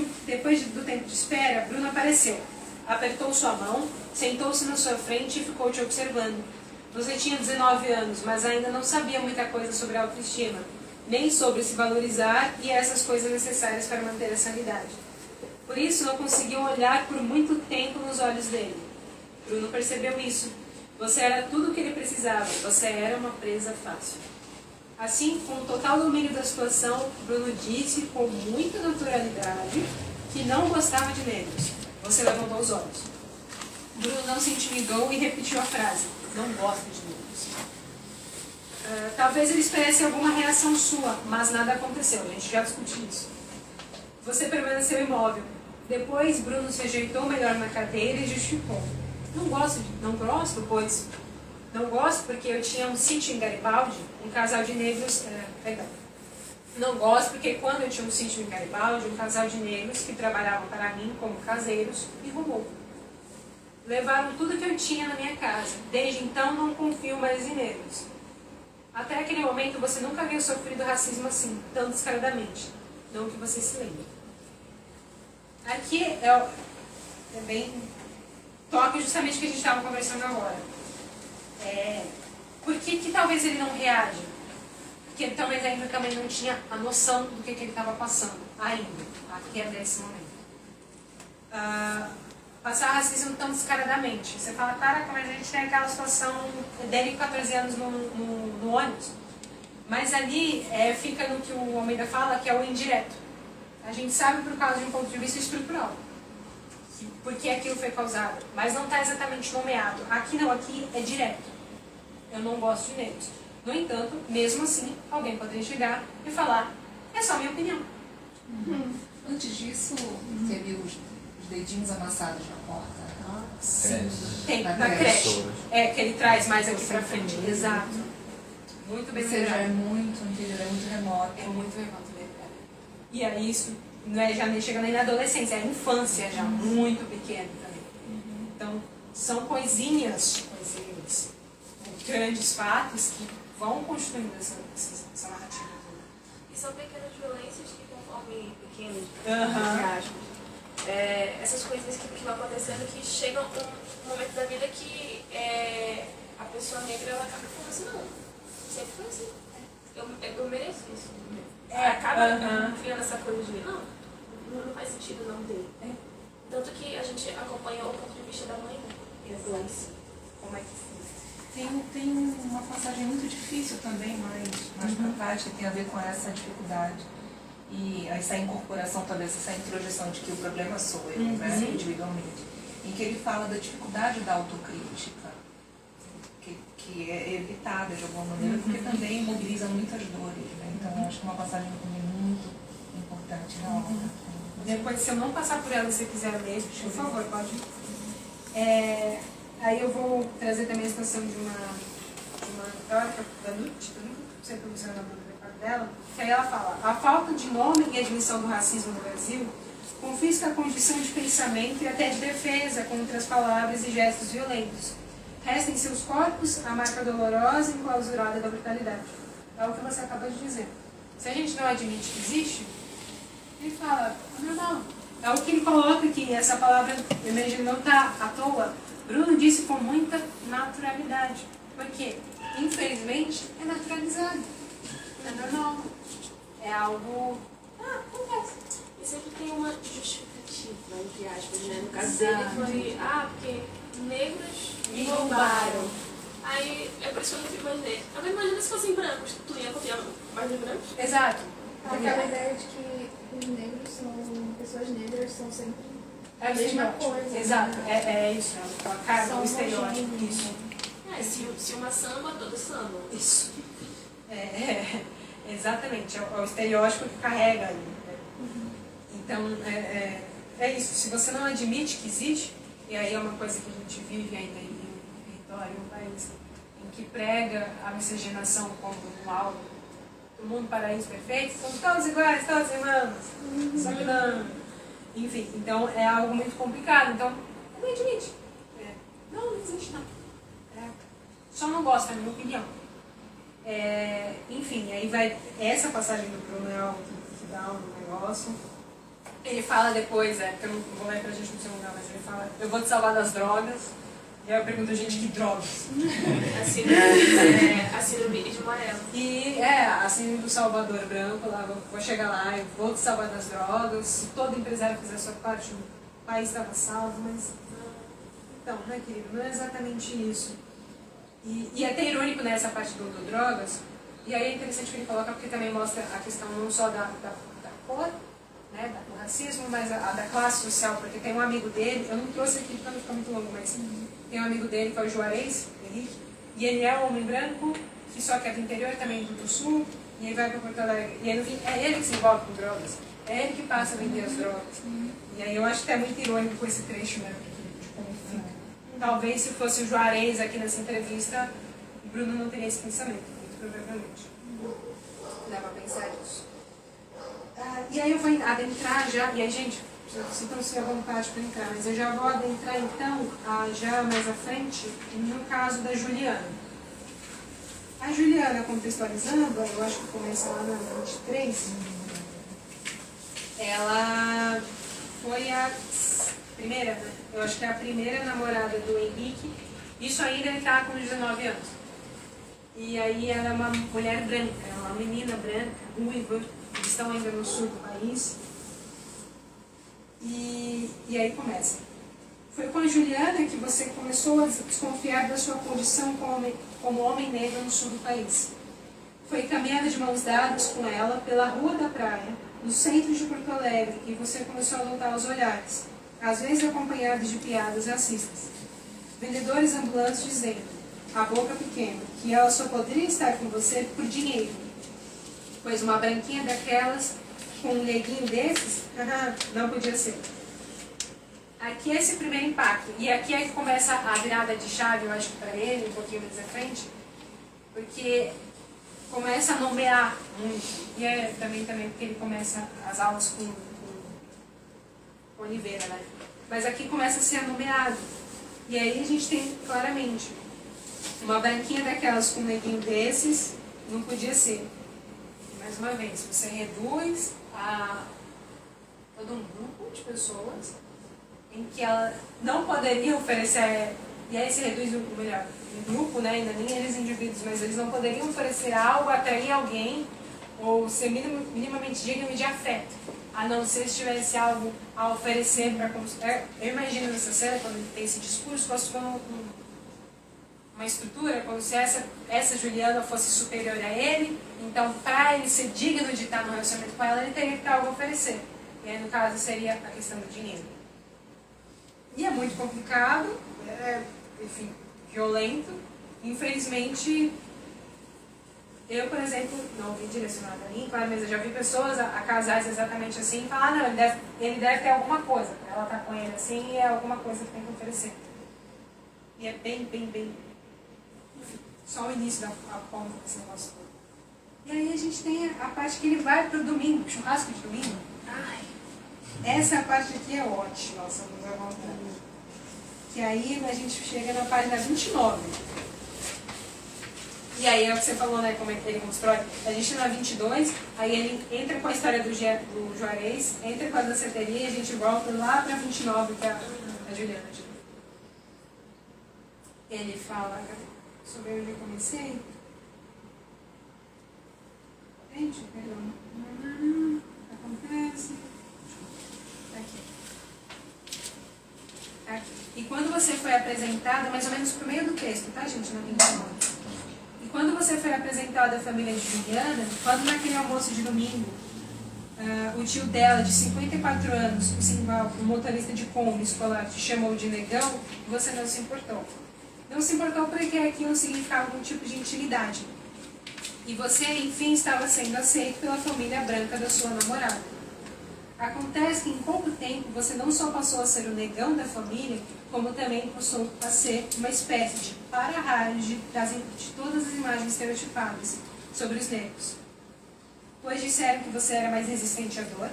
do tempo de espera, Bruno apareceu. Apertou sua mão, sentou-se na sua frente e ficou te observando. Você tinha 19 anos, mas ainda não sabia muita coisa sobre autoestima, nem sobre se valorizar e essas coisas necessárias para manter a sanidade. Por isso, não conseguiu olhar por muito tempo nos olhos dele. Bruno percebeu isso. Você era tudo o que ele precisava. Você era uma presa fácil. Assim, com o total domínio da situação, Bruno disse com muita naturalidade que não gostava de negros. Você levantou os olhos. Bruno não se intimidou e repetiu a frase. Não gosto de negros. Talvez ele esperasse alguma reação sua, mas nada aconteceu. A gente já discutiu isso. Você permaneceu imóvel. Depois, Bruno se ajeitou melhor na cadeira e justificou. Não gosto, pois... Não gosto porque eu tinha um sítio em Garibaldi, um casal de negros... Não gosto porque quando eu tinha um sítio em Garibaldi, um casal de negros que trabalhavam para mim como caseiros me roubou. Levaram tudo que eu tinha na minha casa. Desde então, não confio mais em negros. Até aquele momento, você nunca havia sofrido racismo assim, tão descaradamente. Não que você se lembre. Aqui é bem... toque justamente o que a gente estava conversando agora. Por que talvez ele não reage? Porque ele talvez ainda também não tinha a noção do que ele estava passando, ainda, até desse momento. Passar racismo tão descaradamente. Você fala, caraca, mas a gente tem aquela situação dele com 14 anos no ônibus. Mas ali fica no que o Almeida fala, que é o indireto. A gente sabe por causa de um ponto de vista estrutural. Por que aquilo foi causado. Mas não está exatamente nomeado. Aqui não, aqui é direto. Eu não gosto de negros. No entanto, mesmo assim, alguém poderia chegar e falar, é só minha opinião. Antes disso, teve os dedinhos amassados na porta. Sim, tem, na creche. Que ele traz mais aqui pra frente. Exato. Muito bem lembrado. Ou seja, é muito anterior, é muito remoto. É muito remoto, né? E aí isso já nem chega nem na adolescência, é a infância já, muito pequeno também. Então, são coisinhas, grandes fatos que vão construindo essa narrativa. E são pequenas violências que, conforme pequenas, Uhum. essas coisas que vão acontecendo, que chegam um momento da vida que a pessoa negra ela acaba falando assim, não, sempre foi assim. Eu mereço isso. Acaba criando essa coisa de, não faz sentido não ter. Tanto que a gente acompanha o ponto de vista da mãe, né? Como é que foi? Tem uma passagem muito difícil também, mais para trás, que tem a ver com essa dificuldade. E essa incorporação, talvez, essa introjeção de que o problema sou eu, né, individualmente. Em que ele fala da dificuldade da autocrítica, que é evitada de alguma maneira, porque também mobiliza muitas dores. Né? Então, eu acho que é uma passagem também muito importante na obra. Depois, se eu não passar por ela, se você quiser ler, por favor, pode. Aí eu vou trazer também a situação de uma teórica da Nutt, eu nunca sei pronunciar o nome do recado dela, que aí ela fala, a falta de nome e admissão do racismo no Brasil confisca a condição de pensamento e até de defesa contra as palavras e gestos violentos. Resta em seus corpos a marca dolorosa e enclausurada da brutalidade. É o que você acabou de dizer. Se a gente não admite que existe, ele fala, normal. É o que ele coloca aqui, essa palavra, eu imagino, não está à toa. Bruno disse com muita naturalidade. Porque, infelizmente, é naturalizado. É normal. É algo... acontece. E sempre tem uma justificativa, entre aspas, né? No caso dele foi, porque negros me roubaram. Aí, é por isso que eu não imaginei. Agora imagina se fossem brancos, tu ia confiar mais nos brancos? Exato. Aquela ideia de que os negros pessoas negras são sempre É a mesma estereótipo. coisa. Exato, né? é isso. É a cara São do estereótipo. homogêneos. Isso. Se uma samba, todos sambam. Isso. Exatamente, é o estereótipo que carrega ali. Né? Então, é isso. Se você não admite que existe, e aí é uma coisa que a gente vive ainda em um território, um país, em que prega a miscigenação como um algo, do mundo paraíso perfeito, somos todos iguais, todos irmãos, só que não. Enfim, então é algo muito complicado. Então, não admite. Não existe não. Só não gosto, na minha opinião. Enfim, aí vai essa passagem do Bruno é algo que dá um negócio. Ele fala depois, que eu não vou ler pra gente no seu lugar, mas ele fala, eu vou te salvar das drogas. E aí eu pergunto, gente, que drogas? A síndrome de amarelo. E a síndrome do Salvador branco, lá, vou chegar lá, eu vou te salvar das drogas, se todo empresário fizer a sua parte, o país estava salvo, mas... Então, né, querido, não é exatamente isso. E é até irônico nessa parte do drogas, e aí é interessante que ele coloca, porque também mostra a questão não só da cor, né, do racismo, mas a da classe social, porque tem um amigo dele, eu não trouxe aqui para não ficar muito longo, mas tem um amigo dele que é o Juarez, Henrique, e ele é um homem branco, que só que é do interior também do sul, e aí vai para Porto Alegre, e aí, é ele que se envolve com drogas, é ele que passa a vender as drogas. E aí eu acho que é muito irônico esse trecho, né, de como fica. Talvez se fosse o Juarez aqui nessa entrevista, o Bruno não teria esse pensamento, muito provavelmente. Dá pra pensar nisso. E aí eu vou adentrar já, e aí gente, sintam-se à vontade para entrar, mas eu já vou adentrar então, já mais à frente, no caso da Juliana. A Juliana, contextualizando, eu acho que começa lá na 23, ela foi a primeira, né? Eu acho que é a primeira namorada do Henrique, isso ainda ele estava com 19 anos. E aí ela é uma mulher branca, uma menina branca, ruiva, eles estão ainda no sul do país. E aí começa. Foi com a Juliana que você começou a desconfiar da sua condição como homem negro no sul do país. Foi caminhada de mãos dadas com ela pela rua da praia, no centro de Porto Alegre, e você começou a notar os olhares, às vezes acompanhados de piadas racistas. Vendedores ambulantes dizendo, a boca pequena, que ela só poderia estar com você por dinheiro, pois uma branquinha daquelas, com um neguinho desses, não podia ser. Aqui é esse primeiro impacto, e aqui é que começa a virada de chave, eu acho que para ele, um pouquinho mais à frente, porque começa a nomear muito, e é também porque ele começa as aulas com Oliveira, né? Mas aqui começa a ser nomeado, e aí a gente tem claramente uma branquinha daquelas com um neguinho desses, não podia ser. E mais uma vez, você reduz a todo um grupo de pessoas em que ela não poderia oferecer, e aí se reduz o melhor, um grupo, né, ainda nem eles indivíduos, mas eles não poderiam oferecer algo, atrair alguém, ou ser minimamente digno de afeto, a não ser se tivesse algo a oferecer para construir. Eu imagino nessa cena, quando ele tem esse discurso, como uma estrutura, como se essa Juliana fosse superior a ele, então para ele ser digno de estar no relacionamento com ela, ele teria que ter algo a oferecer. E aí, no caso, seria a questão do dinheiro. E é muito complicado, enfim, violento. Infelizmente, eu, por exemplo, não vi direcionado a mim, claro, mas eu já vi pessoas, a casais exatamente assim, e falar, não, ele deve ter alguma coisa, ela tá com ele assim, e é alguma coisa que tem que oferecer. E é bem, enfim, só o início da ponta desse negócio todo. E aí a gente tem a parte que ele vai pro domingo, churrasco de domingo. Ai, essa parte aqui é ótima, nossa, vamos à vontade. Que aí a gente chega na página 29. E aí é o que você falou, né, como é que ele constrói. A gente na 22, aí ele entra com a história do Juarez, entra com a danceteria e a gente volta lá pra 29, que é a Juliana. Ele fala, sobre onde eu comecei. Gente, perdão. Acontece. Aqui. E quando você foi apresentada, mais ou menos pro meio do texto, tá, gente? Na 29. E quando você foi apresentada à família de Juliana, quando naquele almoço de domingo, o tio dela, de 54 anos, o Simval, o motorista de Kombi escolar, te chamou de negão, você não se importou. Não se importou porque aquilo significava algum tipo de intimidade. E você, enfim, estava sendo aceito pela família branca da sua namorada. Acontece que em pouco tempo você não só passou a ser o negão da família, como também passou a ser uma espécie de para-raio de todas as imagens estereotipadas sobre os negros. Pois disseram que você era mais resistente à dor,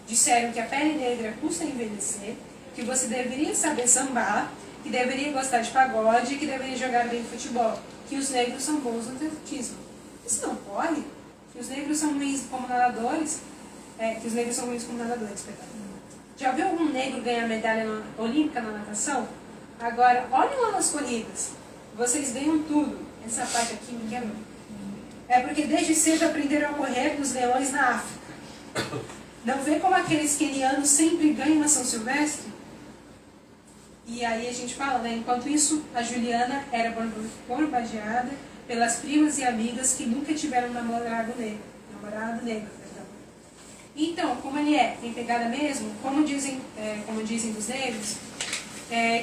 disseram que a pele negra custa envelhecer, que você deveria saber sambar, que deveria gostar de pagode, que deveria jogar bem futebol, que os negros são bons no atletismo. Isso não pode. Que os negros são ruins como nadadores. Que os negros são ruins como nadadores, perdão. Já viu algum negro ganhar medalha olímpica na natação? Agora, olhem lá nas corridas. Vocês ganham tudo. Essa parte aqui me quebrou. É porque desde cedo aprenderam a correr dos leões na África. Não vê como aqueles quenianos sempre ganham na São Silvestre? E aí a gente fala, né? Enquanto isso, a Juliana era bombardeada pelas primas e amigas que nunca tiveram namorado negro. Perdão. Então, como ele é? Tem pegada mesmo? Como dizem dos negros?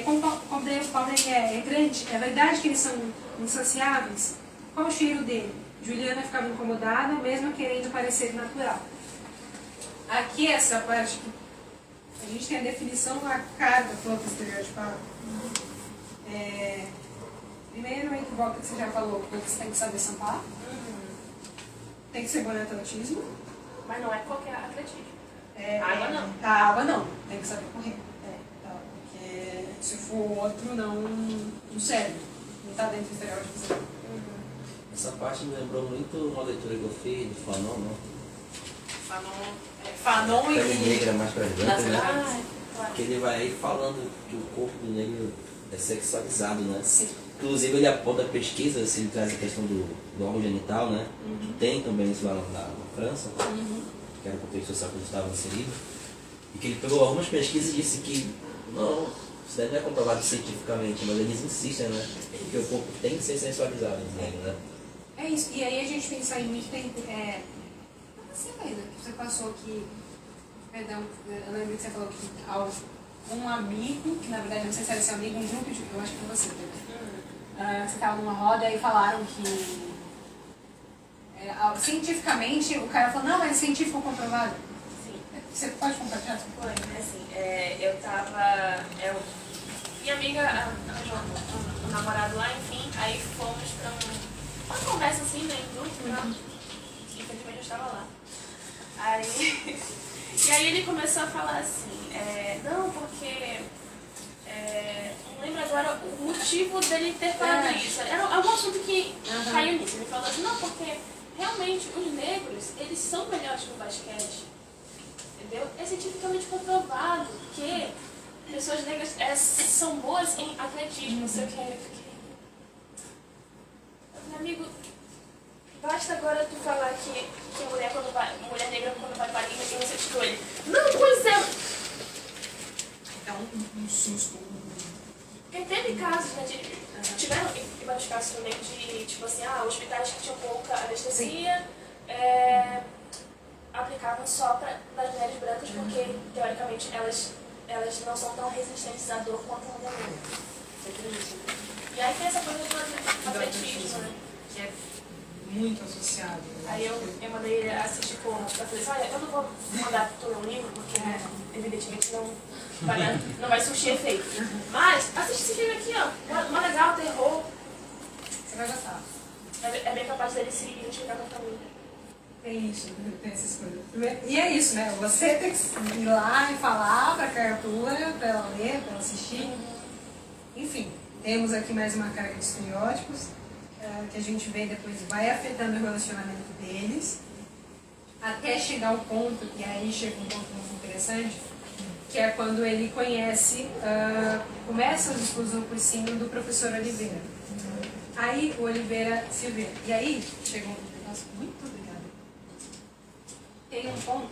Como ele é grande? É verdade que eles são insaciáveis? Qual o cheiro dele? Juliana ficava incomodada, mesmo querendo parecer natural. Aqui essa parte, a gente tem a definição da carga toda estereotipada. Primeiro, em volta que você já falou, você tem que saber sambar, tem que ser bom no atletismo. Mas não é qualquer atletismo. A água não. A água não, tem que saber correr. Porque se for outro, não serve. Não está dentro do estereótipo. Essa parte me lembrou muito uma leitura que eu fiz do Fanon, não? Fanon e... Pele negra mais pra dentro, né? Claro. Que ele vai aí falando que o corpo do negro é sexualizado, né? Sim. Inclusive ele aponta a pesquisa, ele traz a questão do órgão genital, né? Que tem também isso lá na França, que era o contexto social que eles estavam inseridos. E que ele pegou algumas pesquisas e disse que não, isso daí não é comprovado cientificamente, mas eles insistem, né? Que o corpo tem que ser sensualizado, né? É isso. E aí a gente pensa em muito tempo. Você lembra que você passou aqui. Perdão, eu lembro que você falou que um amigo, que na verdade não sei se era seu amigo, um grupo de. Eu acho que foi você, você estava numa roda e falaram que. Cientificamente, o cara falou, não, mas é científico comprovado. Sim. Você pode compartilhar? Foi, assim, eu tava. Minha amiga arranjou um namorado lá, enfim, aí fomos pra uma conversa assim, né, em grupo, né? Infelizmente eu estava lá. E aí ele começou a falar assim, não, porque. Não lembro agora o motivo dele ter falado isso. Era algum assunto que caiu nisso. Ele falou assim, não, porque realmente os negros, eles são melhores no basquete. Entendeu? É cientificamente comprovado que pessoas negras são boas em atletismo, não sei o que. Meu amigo, basta agora tu falar que mulher negra quando vai parir e você tirou ele. Não, pois é. Então, um susto. Porque teve casos, né, tiveram vários casos também de, tipo assim, hospitais que tinham pouca anestesia, aplicavam só para as mulheres brancas, porque, teoricamente, elas não são tão resistentes à dor quanto a mulher negra. Você acredita, né? E aí tem essa coisa do atletismo, né? Que é muito associado. Aí eu mandei ele assistir com, eu falei assim, olha, eu não vou mandar tu ler um livro, porque evidentemente não vai surtir efeito. Mas assiste esse filme aqui, ó, uma legal, terror. Você vai gostar. É bem capaz dele se identificar com a família. Tem isso, tem essas coisas. E é isso, né? Você tem que ir lá e falar pra criatura, pra ela ler, pra ela assistir. Enfim, temos aqui mais uma carga de estereótipos. Que a gente vê depois vai afetando o relacionamento deles, até chegar ao ponto, e aí chega um ponto muito interessante, que é quando ele conhece, começa a discussão por cima do professor Oliveira. Aí o Oliveira se vê. E aí chega um negócio, muito obrigada. Tem um ponto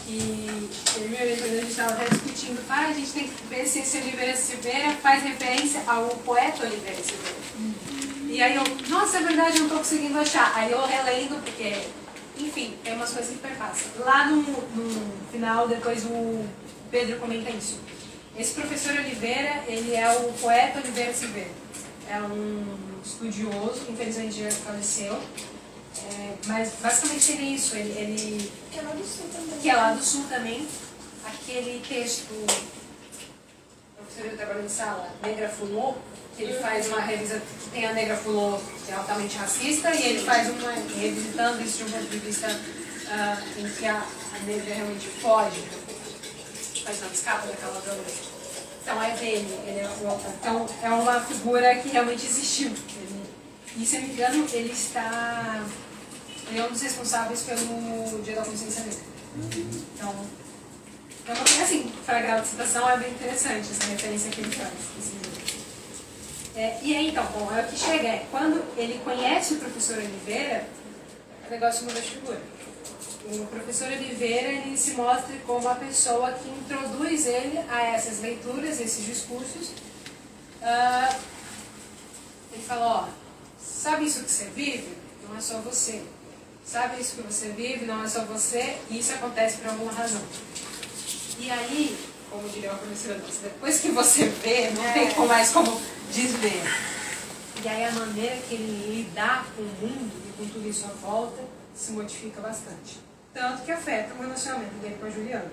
que ele quando a gente estava até discutindo, a gente tem que ver se esse Oliveira Silveira faz referência ao poeta Oliveira Silveira. E aí eu, nossa, é verdade, eu não estou conseguindo achar. Aí eu relendo, porque, enfim, tem umas coisas que perpassam. Lá no final, depois o Pedro comenta isso. Esse professor Oliveira, ele é o poeta Oliveira Silveira. É um estudioso, que infelizmente já faleceu. Mas basicamente seria isso. Ele Que é lá do sul também. Que é lá do sul também. Aquele texto, o professor de trabalho de sala, Negra Fulô, que ele faz uma revisão, que tem a Negra Fulô, que é altamente racista, e ele faz uma, revisitando isso de um ponto de vista em que a negra realmente foge, mas não escapa daquela violência. Então é dele, ele é o autor. Então é uma figura que realmente existiu. E se eu não me engano, ele é um dos responsáveis pelo Dia da Consciência Negra. Então, assim, para a grau de citação é bem interessante essa referência que ele faz. E aí, então, bom, é o que chega. Quando ele conhece o professor Oliveira, o negócio muda de figura. O professor Oliveira, ele se mostra como a pessoa que introduz ele a essas leituras, esses discursos. Ele fala, ó, sabe isso que você vive? Não é só você. Sabe isso que você vive? Não é só você. E isso acontece por alguma razão. E aí, como diria o professor, depois que você vê, não tem mais como desver. E aí a maneira que ele lidar com o mundo e com tudo isso à volta se modifica bastante. Tanto que afeta o relacionamento dele com a Juliana.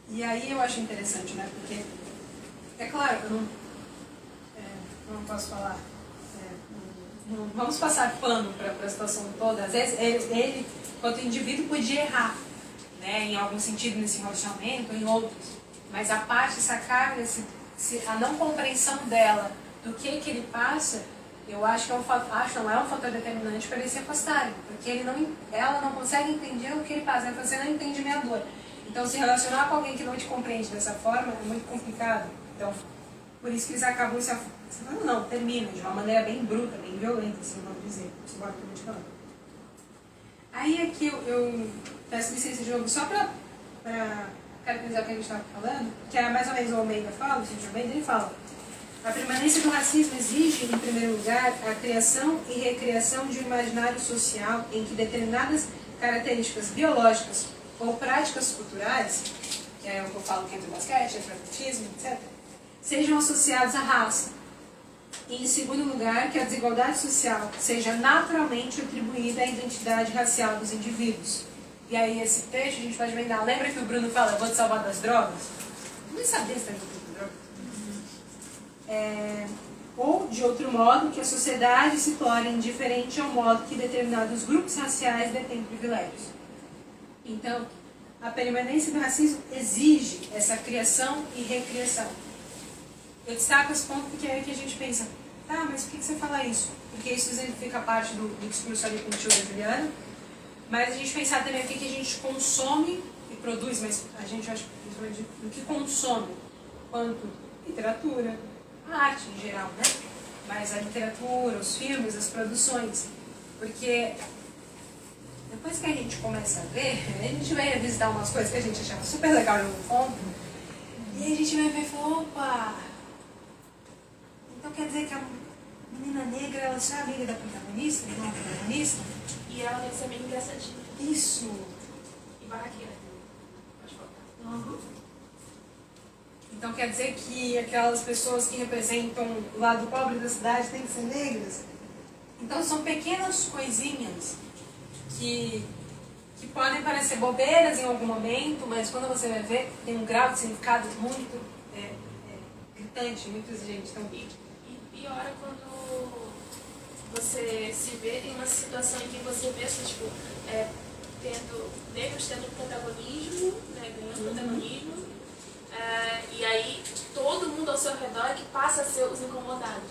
E aí eu acho interessante, né? Porque, é claro, eu não posso falar. Não vamos passar pano para a situação toda. Às vezes ele, enquanto indivíduo, podia errar, né? Em algum sentido nesse relacionamento, em outros. Mas a parte sacar, a não compreensão dela do que ele passa, eu acho que não é um fator determinante para eles se afastarem, porque ela não consegue entender o que ele passa, você não entende minha dor. Então, se relacionar com alguém que não te compreende dessa forma é muito complicado. Então, por isso que eles acabam se afastando, terminam de uma maneira bem bruta, bem violenta, assim, vamos dizer, embora que eu vou te falar. Aí aqui eu peço licença de novo, só para caracterizar o que a gente estava falando, que é mais ou menos o Almeida fala, o Cid Almeida, ele fala: a permanência do racismo exige, em primeiro lugar, a criação e recriação de um imaginário social em que determinadas características biológicas ou práticas culturais, que é o que eu falo que é do basquete, atletismo, etc., sejam associados à raça. E, em segundo lugar, que a desigualdade social seja naturalmente atribuída à identidade racial dos indivíduos. E aí, esse trecho a gente pode emendar. Lembra que o Bruno fala, eu vou te salvar das drogas? Eu nem sabia se está de drogas. Ou, de outro modo, que a sociedade se torne indiferente ao modo que determinados grupos raciais detêm privilégios. Então, a permanência do racismo exige essa criação e recriação. Eu destaco esse ponto porque é que a gente pensa, tá, mas por que você fala isso? Porque isso exemplifica parte do discurso ali com o tio da Juliana, mas a gente pensar também o que a gente consome e produz, mas a gente acha principalmente do que consome, quanto literatura, a arte em geral, né? Mas a literatura, os filmes, as produções, porque depois que a gente começa a ver, a gente vai visitar umas coisas que a gente achava super legal em algum ponto, e aí a gente vai ver e fala, opa, então quer dizer que a menina negra, ela já é amiga da protagonista, não é protagonista? E ela tem que ser meio engraçadinha. Isso. E barraqueira. Pode falar. Uhum. Então quer dizer que aquelas pessoas que representam o lado pobre da cidade têm que ser negras? Então são pequenas coisinhas que podem parecer bobeiras em algum momento, mas quando você vai ver, tem um grau de significado muito gritante, muito exigente também. E pior é quando você se vê em uma situação em que você vê assim, tipo, negros tendo protagonismo, né, ganhando protagonismo, e aí todo mundo ao seu redor que passa a ser os incomodados.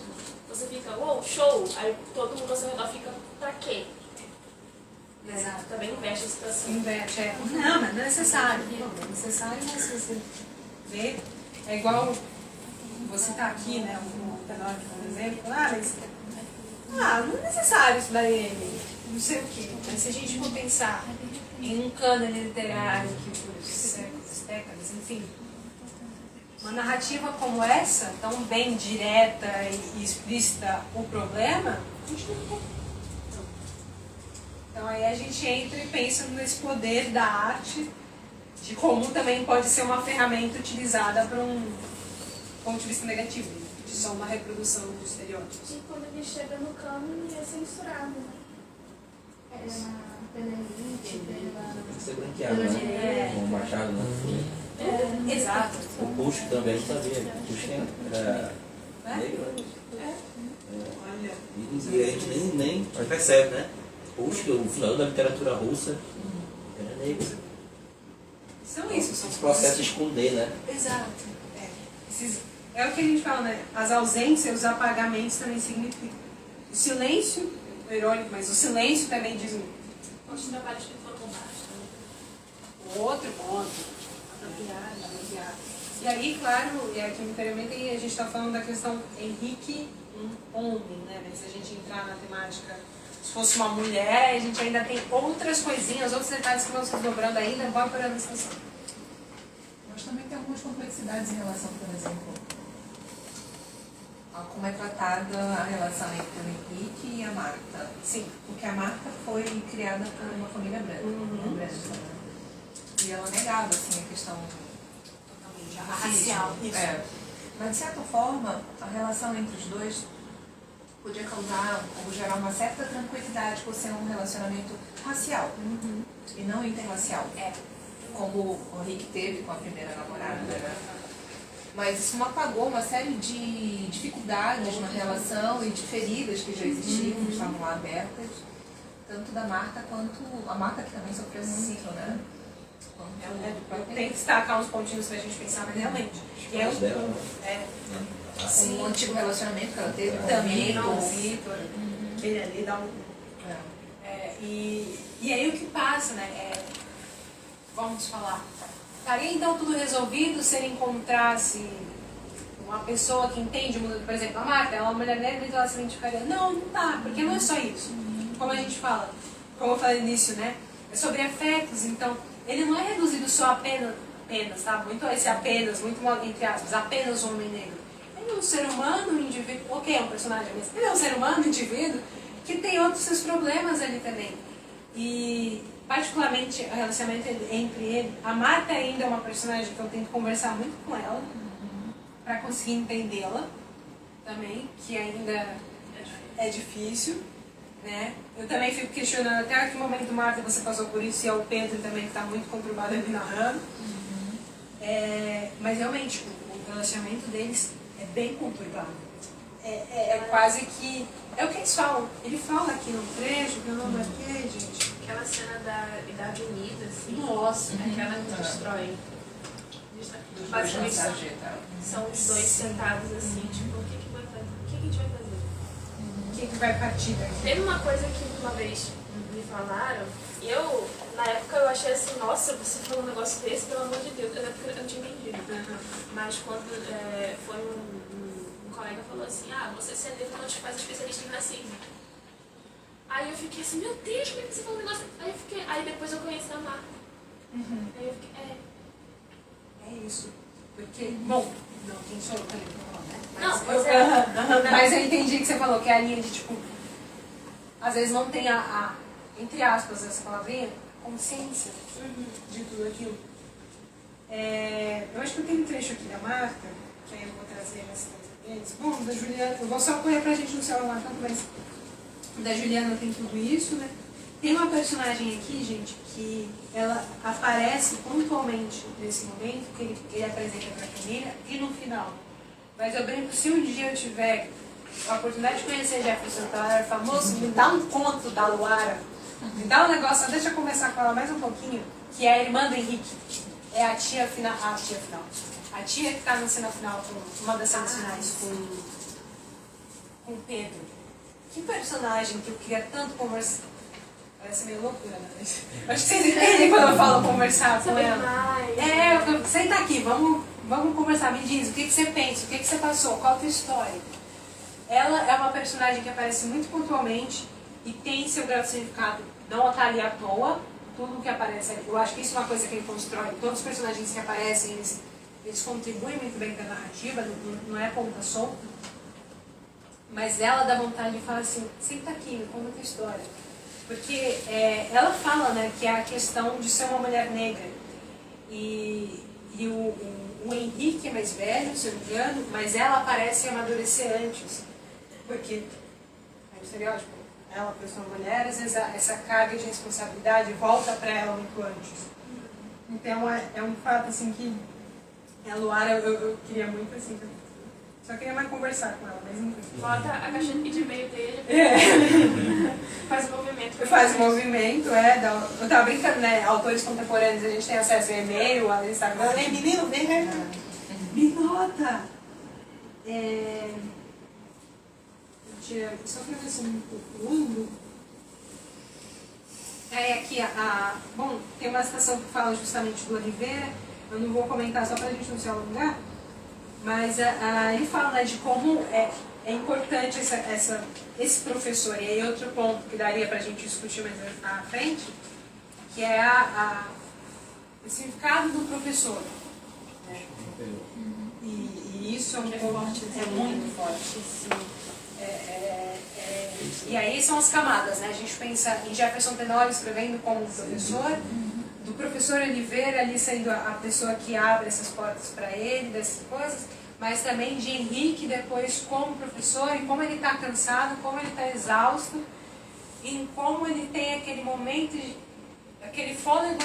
Você fica, uou, show! Aí todo mundo ao seu redor fica, pra quê? Exato. Também inverte a situação. Inverte, Não, mas não é necessário. Não é necessário, mas se você vê, é igual você tá aqui, né, o Pedro, por exemplo, mas não é necessário isso daí, não sei o quê. Mas se a gente for pensar em um cânone literário que por séculos, décadas, enfim, uma narrativa como essa, tão bem direta e explícita o problema, a gente não tem. Então aí a gente entra e pensa nesse poder da arte, de como também pode ser uma ferramenta utilizada para um ponto de vista negativo, de só uma reprodução de estereótipos. E quando ele chega no cânone, é censurado, né? Pela elite, Tem que ser branqueado, né? Com o Machado, né? Exato. O Puxo também, não sabia. O Puxo era negro, né? E a gente nem percebe, né? Puxo, o fundador da literatura russa, era negro. são isso, são Esse processo de esconder, né? Exato. É o que a gente fala, né? As ausências, os apagamentos também significam. O silêncio, irônico, mas o silêncio também diz muito. Os trabalhos que foram baixos também. Outro ponto. Apropriado. E aí, claro, e aqui anteriormente a gente está falando da questão Henrique, um homem, né? Mas se a gente entrar na temática, se fosse uma mulher, a gente ainda tem outras coisinhas, outros detalhes que vão se desdobrando ainda, vão apurando a situação. Mas também tem algumas complexidades em relação, por exemplo, a como é tratada a relação entre o Henrique e a Marta. Sim. Porque a Marta foi criada por uma família branca, branca, né? E ela negava, assim, a questão Racial. Isso. É. Mas, de certa forma, a relação entre os dois podia causar ou gerar uma certa tranquilidade por ser um relacionamento racial e não interracial. Como o Henrique teve com a primeira namorada, né? Mas isso não apagou uma série de dificuldades na relação e de feridas que já existiam, que estavam lá abertas, tanto da Marta quanto a Marta, que também sofreu muito, né? Tem que destacar uns pontinhos pra gente pensar, mas realmente. E Um antigo relacionamento que ela teve também com o Vitor, que ele ali dá um. E aí o que passa, né? Vamos falar. Estaria então tudo resolvido se ele encontrasse uma pessoa que entende o mundo, por exemplo, a Marta, ela é uma mulher negra, então ela se identificaria. Não, não tá, porque não é só isso. Como a gente fala, como eu falei no início, né? É sobre afetos, então ele não é reduzido só apenas, tá? Muito esse apenas, muito entre aspas, apenas um homem negro. Ele é um ser humano, um indivíduo, ok, é um personagem, mas ele é um ser humano, um indivíduo, que tem outros seus problemas ali também. E particularmente o relacionamento entre ele, a Marta ainda é uma personagem que eu tento conversar muito com ela, para conseguir entendê-la também, que ainda é difícil, né? Eu também fico questionando até que momento, Marta, você passou por isso, e é o Pedro também que está muito conturbado ali narrando. Mas realmente, o relacionamento deles é bem conturbado. É quase que... É o que eles falam. Ele fala aqui no trecho, que eu não marquei, gente. Aquela cena da avenida, assim. Nossa. Aquela que destrói. Basicamente são os dois sentados assim, tipo, o que vai fazer? O que a gente vai fazer? O que vai partir daqui? Teve uma coisa que uma vez me falaram, e eu, na época, eu achei assim, nossa, você falou um negócio desse, pelo amor de Deus, eu não tinha entendido. Mas quando foi um colega falou assim, você se negra não te faz especialista em racismo. Aí eu fiquei assim, meu Deus, como é que você falou um negócio? Aí depois eu conheci a Marta. Aí eu fiquei, É isso. Porque, bom, não, quem sou eu também pra falar, né? Mas eu entendi que você falou, que é a linha de, tipo, às vezes não tem entre aspas, essa palavrinha, consciência de tudo aquilo. Eu acho que eu tenho um trecho aqui da Marta, que aí eu vou trazer nessa vez. Bom, da Juliana, eu vou só correr pra gente no celular tanto, mas da Juliana tem tudo isso, né? Tem uma personagem aqui, gente, que ela aparece pontualmente nesse momento, que ele apresenta pra família, e no final. Mas eu brinco, se um dia eu tiver a oportunidade de conhecer Jefferson Santana, famoso, me dá um conto da Luara, me dá um negócio, deixa eu conversar com ela mais um pouquinho, que é a irmã do Henrique, é a tia final, a tia que tá na cena final, uma das cenas finais, com o Pedro. Que personagem que eu queria tanto conversar. Parece meio loucura, né? Acho que vocês entendem quando eu falo conversar com ela. Senta aqui, vamos conversar. Me diz, o que você pensa, o que você passou, qual a tua história? Ela é uma personagem que aparece muito pontualmente e tem seu grau de significado. Não está ali à toa, tudo que aparece ali. Eu acho que isso é uma coisa que ele constrói. Todos os personagens que aparecem, eles contribuem muito bem para a narrativa, não é ponta solta. Mas ela dá vontade de falar assim, senta aqui, me conta a tua história. Porque ela fala, né, que é a questão de ser uma mulher negra. E o Henrique é mais velho, se eu não me engano, mas ela parece amadurecer antes. Porque é um estereótipo. Ela, por ser uma mulher, às vezes essa carga de responsabilidade volta para ela muito antes. Então é um fato assim que a Luara eu queria muito assim. Só queria mais conversar com ela, mas enfim. Bota a caixinha de e-mail dele. Faz o movimento. Faz o movimento, eu tava brincando, né? Autores contemporâneos, a gente tem acesso a e-mail, a Instagram. Ei, menino, vem cá. Me nota! Só pra ver se eu não tô pulando. Aí aqui, bom, tem uma citação que fala justamente do Oliveira, eu não vou comentar só pra gente não se alongar, mas ele fala, né, de como é importante esse professor. E aí outro ponto que daria pra gente discutir mais à frente, que é o significado do professor. Né? E isso é um ponto muito forte. E aí são as camadas, né? A gente pensa em Jefferson Tenório escrevendo como professor, do professor Oliveira ali sendo a pessoa que abre essas portas para ele, dessas coisas, mas também de Henrique depois como professor, e como ele está cansado, como ele está exausto, em como ele tem aquele momento, aquele fôlego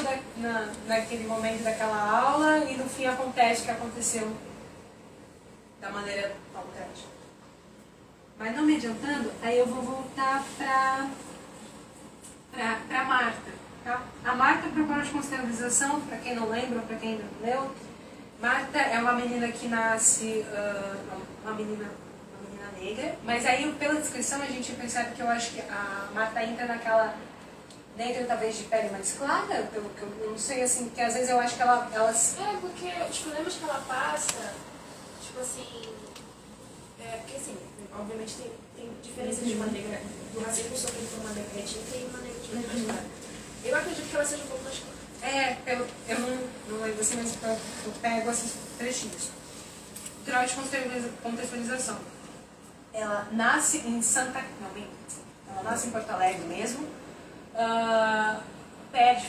naquele momento daquela aula, e no fim acontece o que aconteceu da maneira altérante. Mas não me adiantando, aí eu vou voltar para Marta. Tá? A Marta, proposta de contextualização, para quem não lembra, para quem ainda não leu, Marta é uma menina que nasce, uma menina negra, mas aí pela descrição a gente percebe que eu acho que a Marta entra naquela negra talvez de pele mais clara, pelo que eu não sei, assim, porque às vezes eu acho que ela... porque os problemas que ela passa, tipo assim, porque assim, obviamente tem diferença de uma negra, do racismo sofrido por uma negra étnica e uma negra de pele mais clara. Eu acredito que ela seja um pouco mais clara. Eu não lembro assim, mas eu pego esses trechinhos. Grau de contextualização. Ela nasce em ela nasce em Porto Alegre mesmo,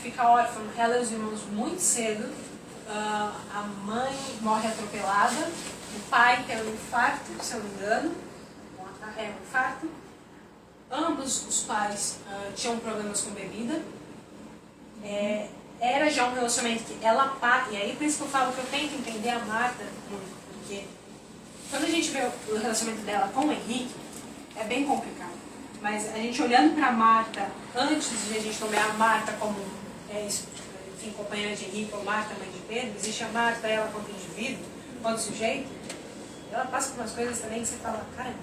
fica órfã, ela e os irmãos muito cedo, a mãe morre atropelada, o pai tem um infarto, se eu não me engano, um infarto. Ambos os pais tinham problemas com bebida. Era já um relacionamento que ela... E aí por isso que eu falo que eu tento entender a Marta muito, porque quando a gente vê o relacionamento dela com o Henrique, é bem complicado. Mas a gente olhando para a Marta, antes de a gente nomear a Marta como enfim, companheira de Henrique ou Marta, mãe de Pedro, existe a Marta, ela quanto indivíduo, quanto sujeito, ela passa por umas coisas também que você fala, caramba,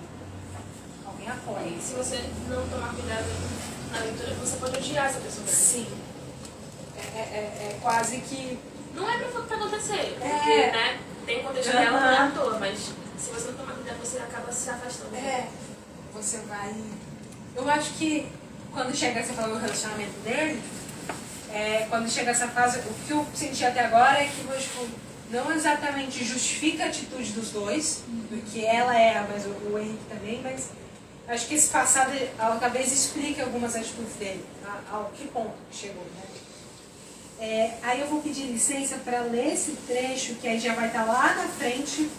alguém apoia. E se você não tomar cuidado na leitura, você pode odiar essa pessoa. Sim. É quase que... Não é pra acontecer, porque né, tem o contexto dela, não é à toa, mas se você não tomar cuidado, você acaba se afastando. Você vai... Eu acho que quando chega, você falou do relacionamento dele, quando chega essa fase, o que eu senti até agora é que tipo, não exatamente justifica a atitude dos dois, porque ela mas o Henrique também, mas acho que esse passado talvez explique algumas atitudes dele, ao que ponto que chegou, né? Aí eu vou pedir licença para ler esse trecho, que aí já vai estar lá na frente,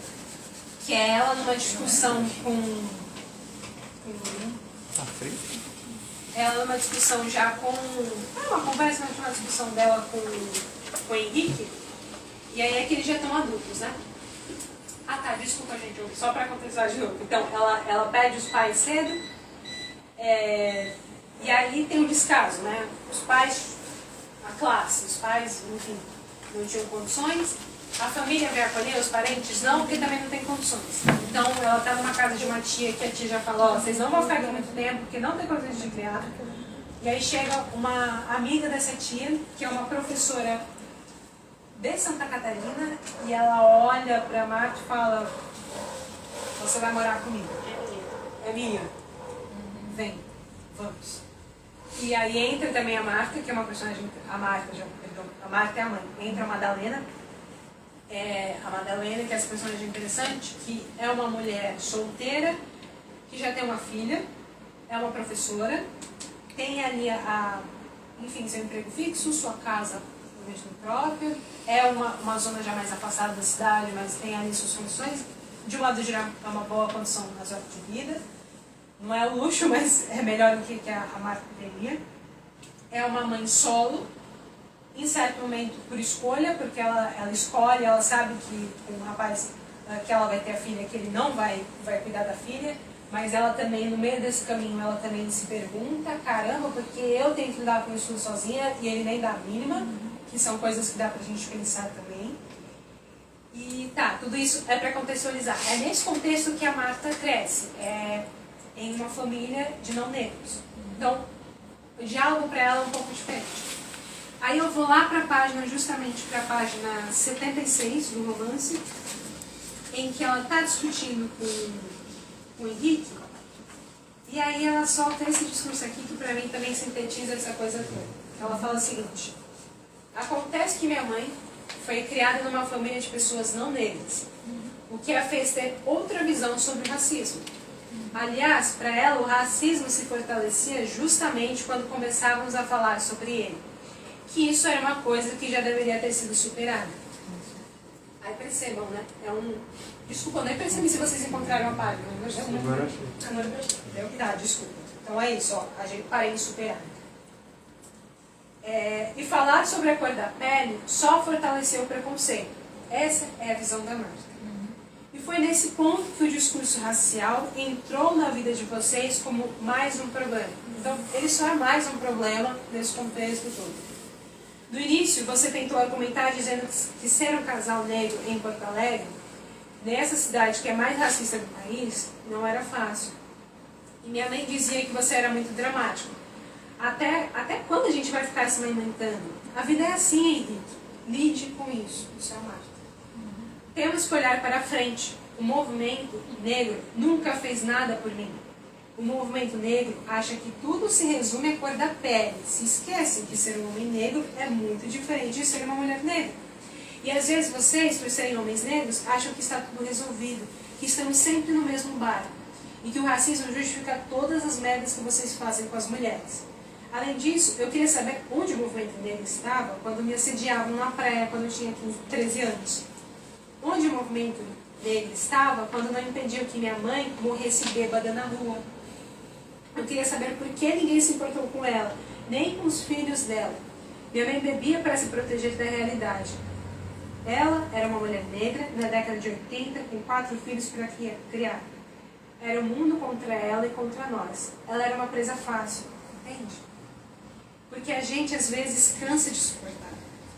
que é ela numa discussão ela numa discussão já com... uma conversa, mas uma discussão dela com o Henrique, e aí é que eles já estão adultos, né? Desculpa, gente, só para contextualizar de novo. Então, ela perde os pais cedo, e aí tem o descaso, né? Os pais, a classe, os pais, enfim, não tinham condições, a família veio acolher, os parentes não, porque também não tem condições. Então, ela está numa casa de uma tia, que a tia já falou, vocês não vão ficar aqui muito tempo, porque não tem condições de criar. E aí chega uma amiga dessa tia, que é uma professora de Santa Catarina, e ela olha para a Marta e fala, você vai morar comigo. É minha. Vem, vamos. E aí entra também a Marta, que é uma personagem, a Marta é a mãe. Entra a Madalena, que é essa personagem interessante, que é uma mulher solteira, que já tem uma filha, é uma professora, tem ali enfim, seu emprego fixo, sua casa mesmo própria, é uma zona já mais afastada da cidade, mas tem ali suas condições, de um lado geral é uma boa condição razoável de vida, não é luxo, mas é melhor do que a Marta teria. É uma mãe solo, em certo momento por escolha, porque ela escolhe, ela sabe que com o rapaz que ela vai ter a filha, que ele não vai cuidar da filha, mas ela também, no meio desse caminho, ela também se pergunta, caramba, porque eu tenho que lidar com isso sozinha e ele nem dá a mínima, que são coisas que dá pra gente pensar também. E tá, tudo isso é para contextualizar. É nesse contexto que a Marta cresce, em uma família de não negros. Então, o diálogo para ela é um pouco diferente. Aí eu vou lá para a página, justamente para a página 76 do romance, em que ela está discutindo com o Henrique, e aí ela solta esse discurso aqui que para mim também sintetiza essa coisa toda. Ela fala o seguinte: acontece que minha mãe foi criada numa família de pessoas não negras, o que a fez ter outra visão sobre o racismo. Aliás, para ela o racismo se fortalecia justamente quando começávamos a falar sobre ele, que isso era uma coisa que já deveria ter sido superada. Aí percebam, né? Desculpa, eu nem percebi se vocês encontraram a página. Agora deu que dá, desculpa. Então é isso, ó, a gente parei de superar. E falar sobre a cor da pele só fortaleceu o preconceito. Essa é a visão da Marta. E foi nesse ponto que o discurso racial entrou na vida de vocês como mais um problema. Então, ele só é mais um problema nesse contexto todo. No início, você tentou argumentar dizendo que ser um casal negro em Porto Alegre, nessa cidade que é mais racista do país, não era fácil. E minha mãe dizia que você era muito dramático. Até quando a gente vai ficar se lamentando? A vida é assim, Henrique. Lide com isso. Isso é a Marta. Temos que olhar para frente. O movimento negro nunca fez nada por mim. O movimento negro acha que tudo se resume à cor da pele. Se esquecem que ser um homem negro é muito diferente de ser uma mulher negra. E às vezes vocês, por serem homens negros, acham que está tudo resolvido, que estamos sempre no mesmo bar, e que o racismo justifica todas as merdas que vocês fazem com as mulheres. Além disso, eu queria saber onde o movimento negro estava quando me assediavam na praia quando eu tinha 13 anos. Onde o movimento negro estava quando não impediu que minha mãe morresse bêbada na rua. Eu queria saber por que ninguém se importou com ela, nem com os filhos dela. Minha mãe bebia para se proteger da realidade. Ela era uma mulher negra, na década de 80, com 4 filhos para criar. Era o mundo contra ela e contra nós. Ela era uma presa fácil, entende? Porque a gente às vezes cansa de suportar.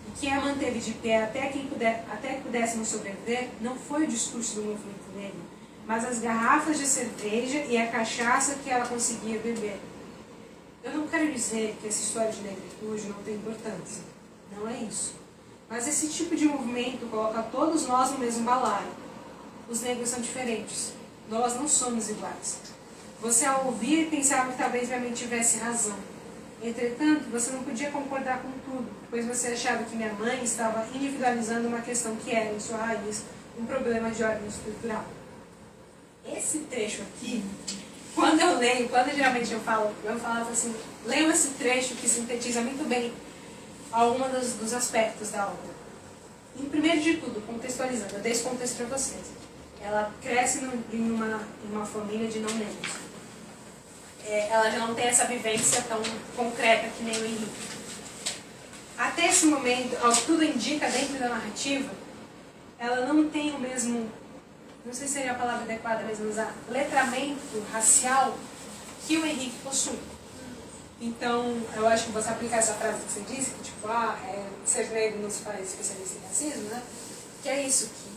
E quem a manteve de pé até que pudéssemos sobreviver não foi o discurso do movimento negro, mas as garrafas de cerveja e a cachaça que ela conseguia beber. Eu não quero dizer que essa história de negritude não tem importância. Não é isso. Mas esse tipo de movimento coloca todos nós no mesmo balaio. Os negros são diferentes. Nós não somos iguais. Você, ao ouvir, pensava que talvez minha mãe tivesse razão. Entretanto, você não podia concordar com tudo, pois você achava que minha mãe estava individualizando uma questão que era, em sua raiz, um problema de ordem estrutural. Esse trecho aqui, quando eu leio, quando geralmente eu falava assim, leiam esse trecho que sintetiza muito bem alguns dos aspectos da obra. Em primeiro de tudo, contextualizando, eu dei esse contexto para vocês. Ela cresce em uma família de não negros. Ela já não tem essa vivência tão concreta que nem o Henrique. Até esse momento, ao que tudo indica dentro da narrativa, ela não tem o mesmo, não sei se seria a palavra adequada, mas usar letramento racial que o Henrique possui. Então, eu acho que você aplicar essa frase que você disse, que tipo, ser negro não se faz especialista em racismo, né? Que é isso, que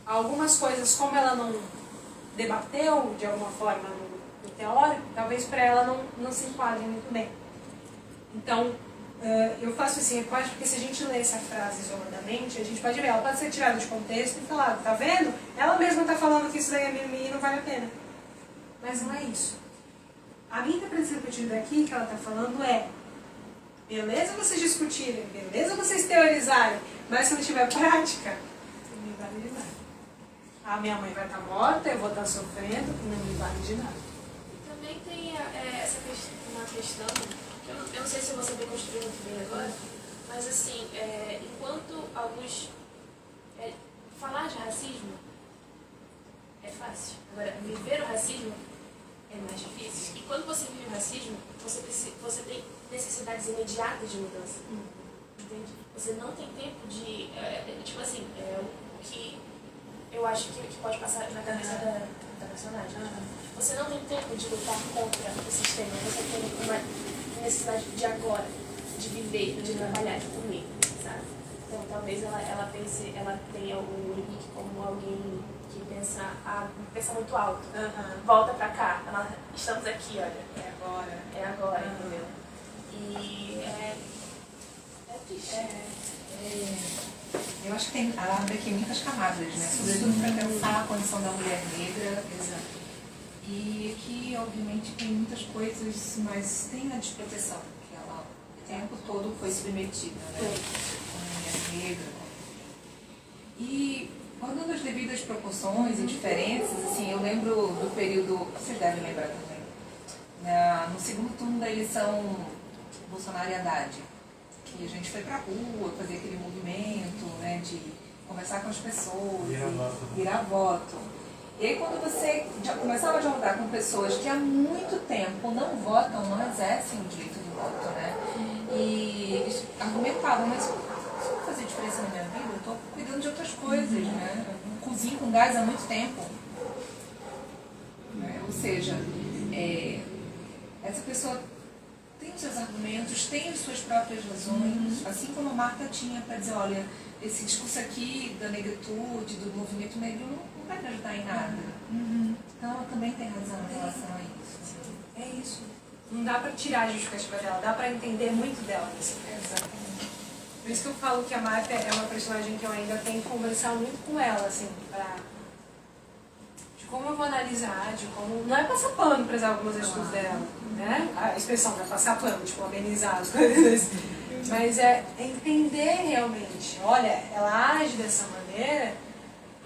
algumas coisas, como ela não debateu de alguma forma no teórico, talvez para ela não se enquadre muito bem. Então, eu faço esse recorte porque se a gente ler essa frase isoladamente, a gente pode ver, ela pode ser tirada de contexto e falar, tá vendo? Ela mesma está falando que isso daí é mimimi e não vale a pena. Mas não é isso. A minha interpretação que eu tiro daqui, que ela está falando beleza vocês discutirem, beleza vocês teorizarem, mas se não tiver prática, não me vale de nada. A minha mãe vai estar morta, eu vou estar sofrendo, não me vale de nada. Também tem uma questão, que eu não sei se eu vou saber construir muito bem agora, mas assim, enquanto alguns... falar de racismo é fácil. Agora, viver o racismo é mais difícil. E quando você vive o racismo, você tem necessidades imediatas de mudança. Entende? Você não tem tempo de... tipo assim, o que eu acho que pode passar na cabeça da personagem. Você não tem tempo de lutar contra o sistema, você tem uma necessidade de agora, de viver, de trabalhar, de comer, sabe? Então talvez ela tenha o Henrique como alguém que pensa muito alto. Volta pra cá, estamos aqui, olha. É agora, entendeu? E é triste. Eu acho que tem abre aqui muitas camadas, né? Sobretudo para pensar a condição da mulher negra. Exato. E que, obviamente, tem muitas coisas, mas tem a desproteção, que ela o tempo todo foi submetida, né? Como mulher negra. E, guardando as devidas proporções e diferenças, assim, eu lembro do período, vocês devem lembrar também, no segundo turno da eleição Bolsonaro e Haddad, que a gente foi pra rua fazer aquele movimento, né, de conversar com as pessoas, virar voto. E aí quando você começava a dialogar com pessoas que há muito tempo não votam, não exercem o direito do voto, né? E eles argumentavam, mas isso vai fazer diferença na minha vida? Eu estou cuidando de outras coisas, né? Eu não cozinho com gás há muito tempo. Né? Ou seja, essa pessoa tem os seus argumentos, tem as suas próprias razões, assim como a Marta tinha para dizer, olha, esse discurso aqui da negritude, do movimento negro, não vai me ajudar em nada. Então ela também tem razão em relação a isso. É isso. Não dá pra tirar a justificativa dela, dá pra entender muito dela. Exatamente. Por isso que eu falo que a Marta é uma personagem que eu ainda tenho que conversar muito com ela, assim, de como eu vou analisar, de como... Não é passar pano para algumas atitudes dela, né? A expressão não é passar pano, tipo, amenizar as coisas. Mas é entender realmente. Olha, ela age dessa maneira,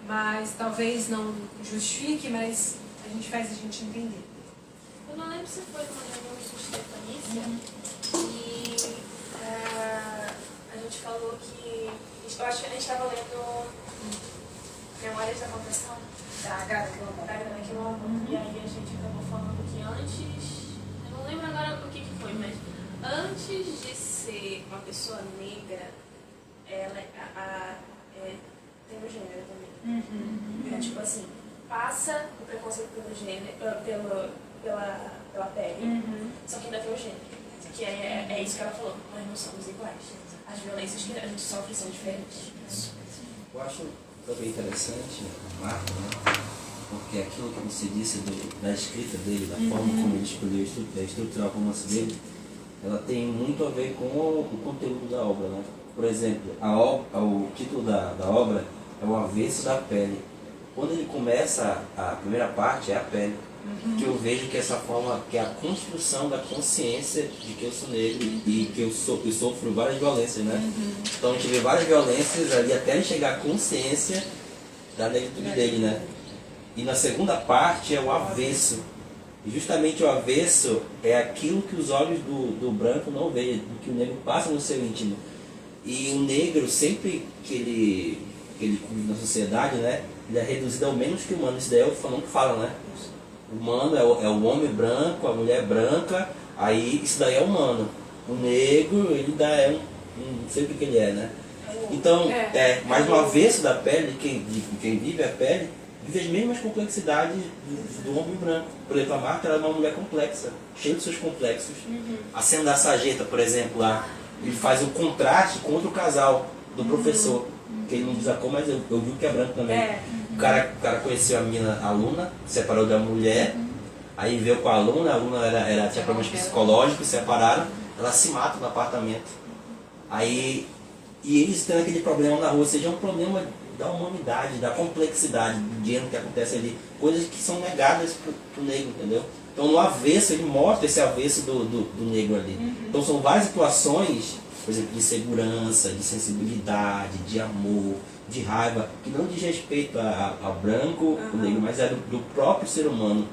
mas talvez não justifique, mas a gente faz a gente entender. Eu não lembro se foi uma reunião de Stefanícia e a gente falou que... Eu acho que a gente estava lendo Memórias da Conversão Da Grada Quilombo. E aí a gente acabou falando que antes... Eu não lembro agora o que foi, mas antes de ser uma pessoa negra, ela tem o gênero também. Então, tipo assim, passa o preconceito pelo gênero, pela pele, só que ainda tem o gênero. Que é isso que ela falou, nós não somos iguais. As violências que a gente sofre são diferentes. Eu acho também interessante, Marco, né? Porque aquilo que você disse da escrita dele, da forma como ele escolheu estruturar o romance dele, ela tem muito a ver com o conteúdo da obra, né? Por exemplo, o título da obra é O Avesso da Pele. Quando ele começa, a primeira parte é a pele, que eu vejo que essa forma, que é a construção da consciência de que eu sou negro e que eu sofro várias violências, né? Então a gente vê várias violências ali até ele chegar à consciência da negritude dele, né? E na segunda parte é o avesso. E justamente o avesso é aquilo que os olhos do branco não veem, do que o negro passa no seu íntimo. E o negro, sempre que ele vive na sociedade, né, ele é reduzido ao menos que o humano. Isso daí é o Fanon que fala, né? O humano é o homem branco, a mulher branca, aí isso daí é humano. O negro, ele ainda é não sei o que ele é, né? Então, mas no avesso da pele, quem vive a pele, vive as mesmas complexidades do homem branco. Por exemplo, a Marta era uma mulher complexa, cheia de seus complexos. A cena da sarjeta, por exemplo, lá, ele faz um contraste com outro casal do professor, que ele não diz a cor, mas eu vi que é branco também. O cara conheceu a menina aluna, separou da mulher, aí veio com a aluna tinha problemas psicológicos, separaram, ela se mata no apartamento. Aí, e eles têm aquele problema na rua, ou seja, é um problema da humanidade, da complexidade do dinheiro que acontece ali, coisas que são negadas pro negro, entendeu? Então no avesso, ele mostra esse avesso do negro ali. Então são várias situações, por exemplo, de segurança, de sensibilidade, de amor, de raiva, que não diz respeito ao branco, o negro, mas é do próprio ser humano.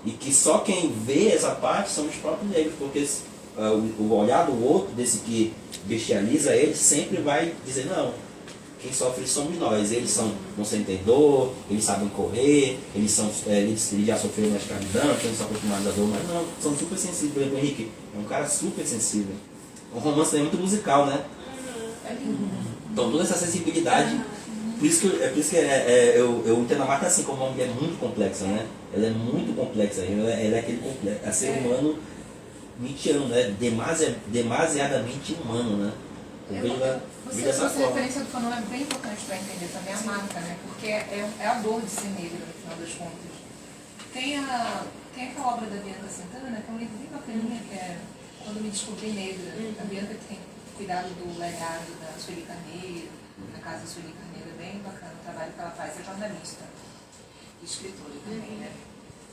E que só quem vê essa parte são os próprios negros, porque o olhar do outro, desse que bestializa ele, sempre vai dizer, não, quem sofre somos nós, eles não sentem dor, eles sabem correr, eles já sofreram na escravidão, eles não são acostumados a dor, mas não, são super sensíveis. Por exemplo, o Henrique é um cara super sensível. O romance é muito musical, né? Então toda essa sensibilidade Por isso que, eu entendo a Marta assim, como uma mulher muito complexa, né? Ela é muito complexa, ela é aquele ser humano nietzscheano, né? Demasiadamente humano, né? Eu vejo ela dessa Essa forma. referência do Fanon é bem importante para entender também a marca, né? Porque é a dor de ser negra, no final das contas. Tem aquela obra da Bianca Santana, que é um livro bem bacaninha, que é Quando Me Descobri Negra. A Bianca tem cuidado do legado da Sueli Carneiro, da casa Sueli Carneiro, é bem bacana o trabalho que ela faz, é jornalista e escritora também, né?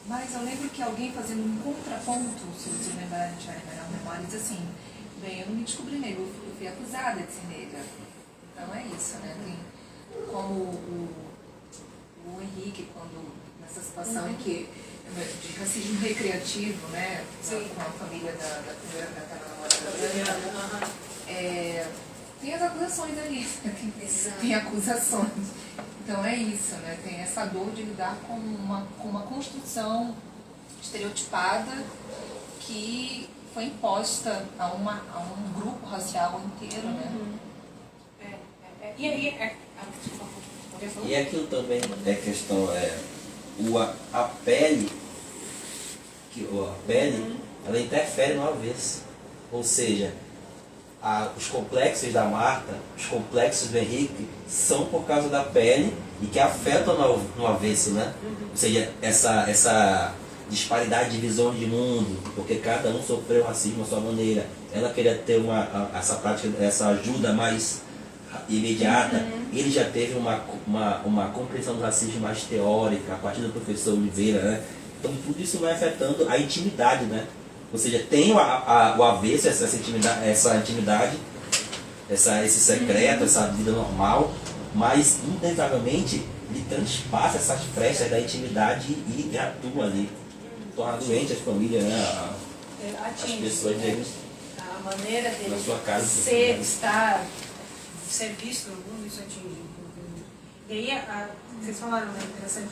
Mas eu lembro que alguém fazendo um contraponto, se vocês lembrarem, tiverem melhor memória, diz assim, bem, eu não me descobri negra, eu fui acusada de ser negra. Então é isso, né? Tem como o Henrique, quando nessa situação em que de racismo recreativo, né? Com a família da primeira namorada branca, tem as acusações ali, tem acusações. Então é isso, né? Tem essa dor de lidar com uma construção estereotipada que foi imposta a um grupo racial inteiro, né? E aí, E aquilo também é questão, a pele, ela interfere no avesso. Ou seja, os complexos da Marta, os complexos do Henrique, são por causa da pele e que afetam no avesso, né? Ou seja, essa disparidade de visões de mundo, porque cada um sofreu racismo à sua maneira. Ela queria ter essa prática, essa ajuda mais imediata. Ele já teve uma compreensão do racismo mais teórica, a partir do professor Oliveira, né? Então tudo isso vai afetando a intimidade, né? Ou seja, tem o avesso, essa intimidade, esse secreto, essa vida normal, mas inevitavelmente ele transpassa essas frestas da intimidade e atua ali. Torna doente as famílias, né? As pessoas deles. A maneira dele Na sua casa, ser, estar, ser visto no mundo, isso atinge. E aí, vocês falaram, né, interessante,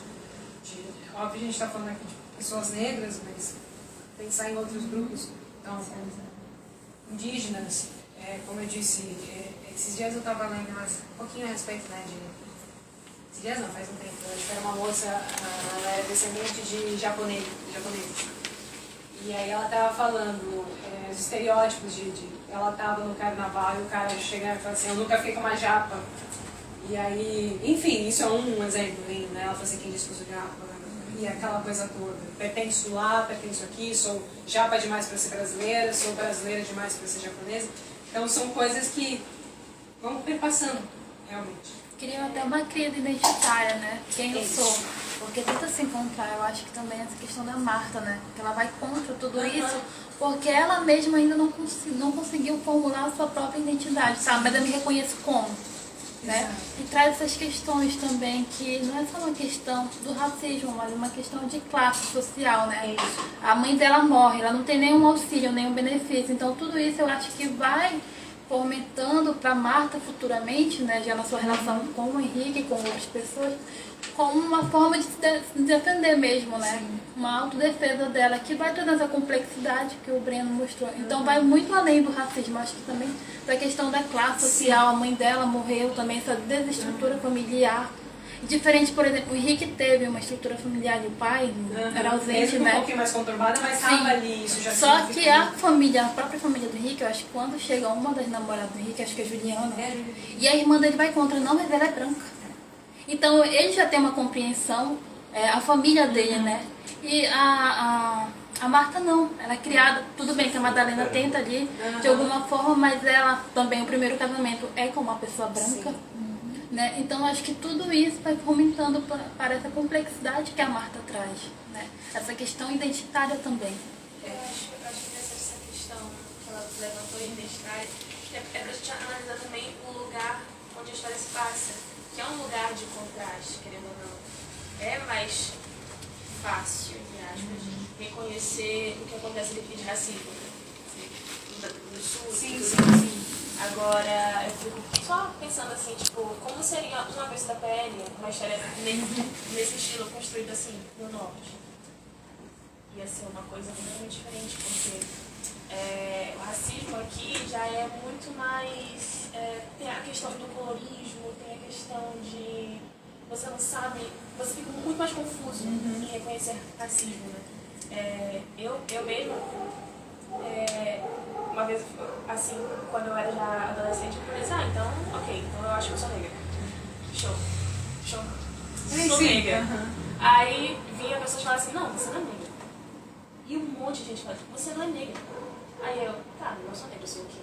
óbvio a gente está falando aqui de pessoas negras, mas pensar em outros grupos, então, indígenas, como eu disse, esses dias eu estava lendo um pouquinho a respeito, né, esses dias não, faz um tempo, eu acho que era uma moça, ela era descendente de japoneses. E aí ela estava falando os estereótipos ela estava no carnaval e o cara chegava e falava assim, eu nunca fiquei com uma japa. E aí, enfim, isso é um exemplo, né? Ela falou assim, quem disse que eu sou japa? E aquela coisa toda, pertenço lá, pertenço aqui, sou japa demais para ser brasileira, sou brasileira demais para ser japonesa. Então são coisas que vão perpassando, realmente. Criam até uma crise identitária, né? Quem eu sou. Porque tenta se encontrar, eu acho que também essa questão da Marta, né? Que ela vai contra tudo isso, porque ela mesma ainda não conseguiu formular a sua própria identidade, sabe? Mas eu me reconheço como, né? E traz essas questões também, que não é só uma questão do racismo, mas uma questão de classe social, né? A mãe dela morre, ela não tem nenhum auxílio, nenhum benefício. Então tudo isso eu acho que vai fomentando para Marta futuramente, né, já na sua relação com o Henrique e com outras pessoas, como uma forma de se defender mesmo, né? Sim. Uma autodefesa dela, que vai trazendo essa complexidade que o Breno mostrou. Então vai muito além do racismo, acho que também da questão da classe social. A mãe dela morreu também, essa desestrutura familiar. Diferente, por exemplo, o Henrique teve uma estrutura familiar e o pai era ausente, né? Um pouquinho mais conturbada, mas estava ali, isso já só que a própria família do Henrique, eu acho que quando chega uma das namoradas do Henrique, acho que é a Juliana, e a irmã dele vai contra, não, mas ela é branca. Então ele já tem uma compreensão, a família dele, né? E a Marta não, ela é criada, tudo bem que a Madalena tenta ali, de alguma forma, mas ela também, o primeiro casamento é com uma pessoa branca. Né? Então acho que tudo isso vai fomentando para essa complexidade que a Marta traz, né? Essa questão identitária também. Eu acho que essa questão que ela levantou identitária é para a gente analisar também o lugar onde a história se passa, que é um lugar de contraste, querendo ou não. É mais fácil, entre aspas, reconhecer o que acontece ali de racismo, do sul, sim. Agora, eu fico só pensando assim, tipo, como seria uma vez da pele, uma história nesse estilo construída assim, no norte? Ia ser uma coisa muito diferente, porque O racismo aqui já é muito mais... tem a questão do colorismo, tem a questão de... Você não sabe... Você fica muito mais confuso em reconhecer racismo, né? Eu mesma... uma vez, assim, quando eu era já adolescente, eu pensei, então, ok, então eu acho que eu sou negra. Show. Sou negra. Aí vinha pessoas falar assim, não, você não é negra. E um monte de gente fala, você não é negra. Aí eu, tá, não sou negra, eu sou o quê?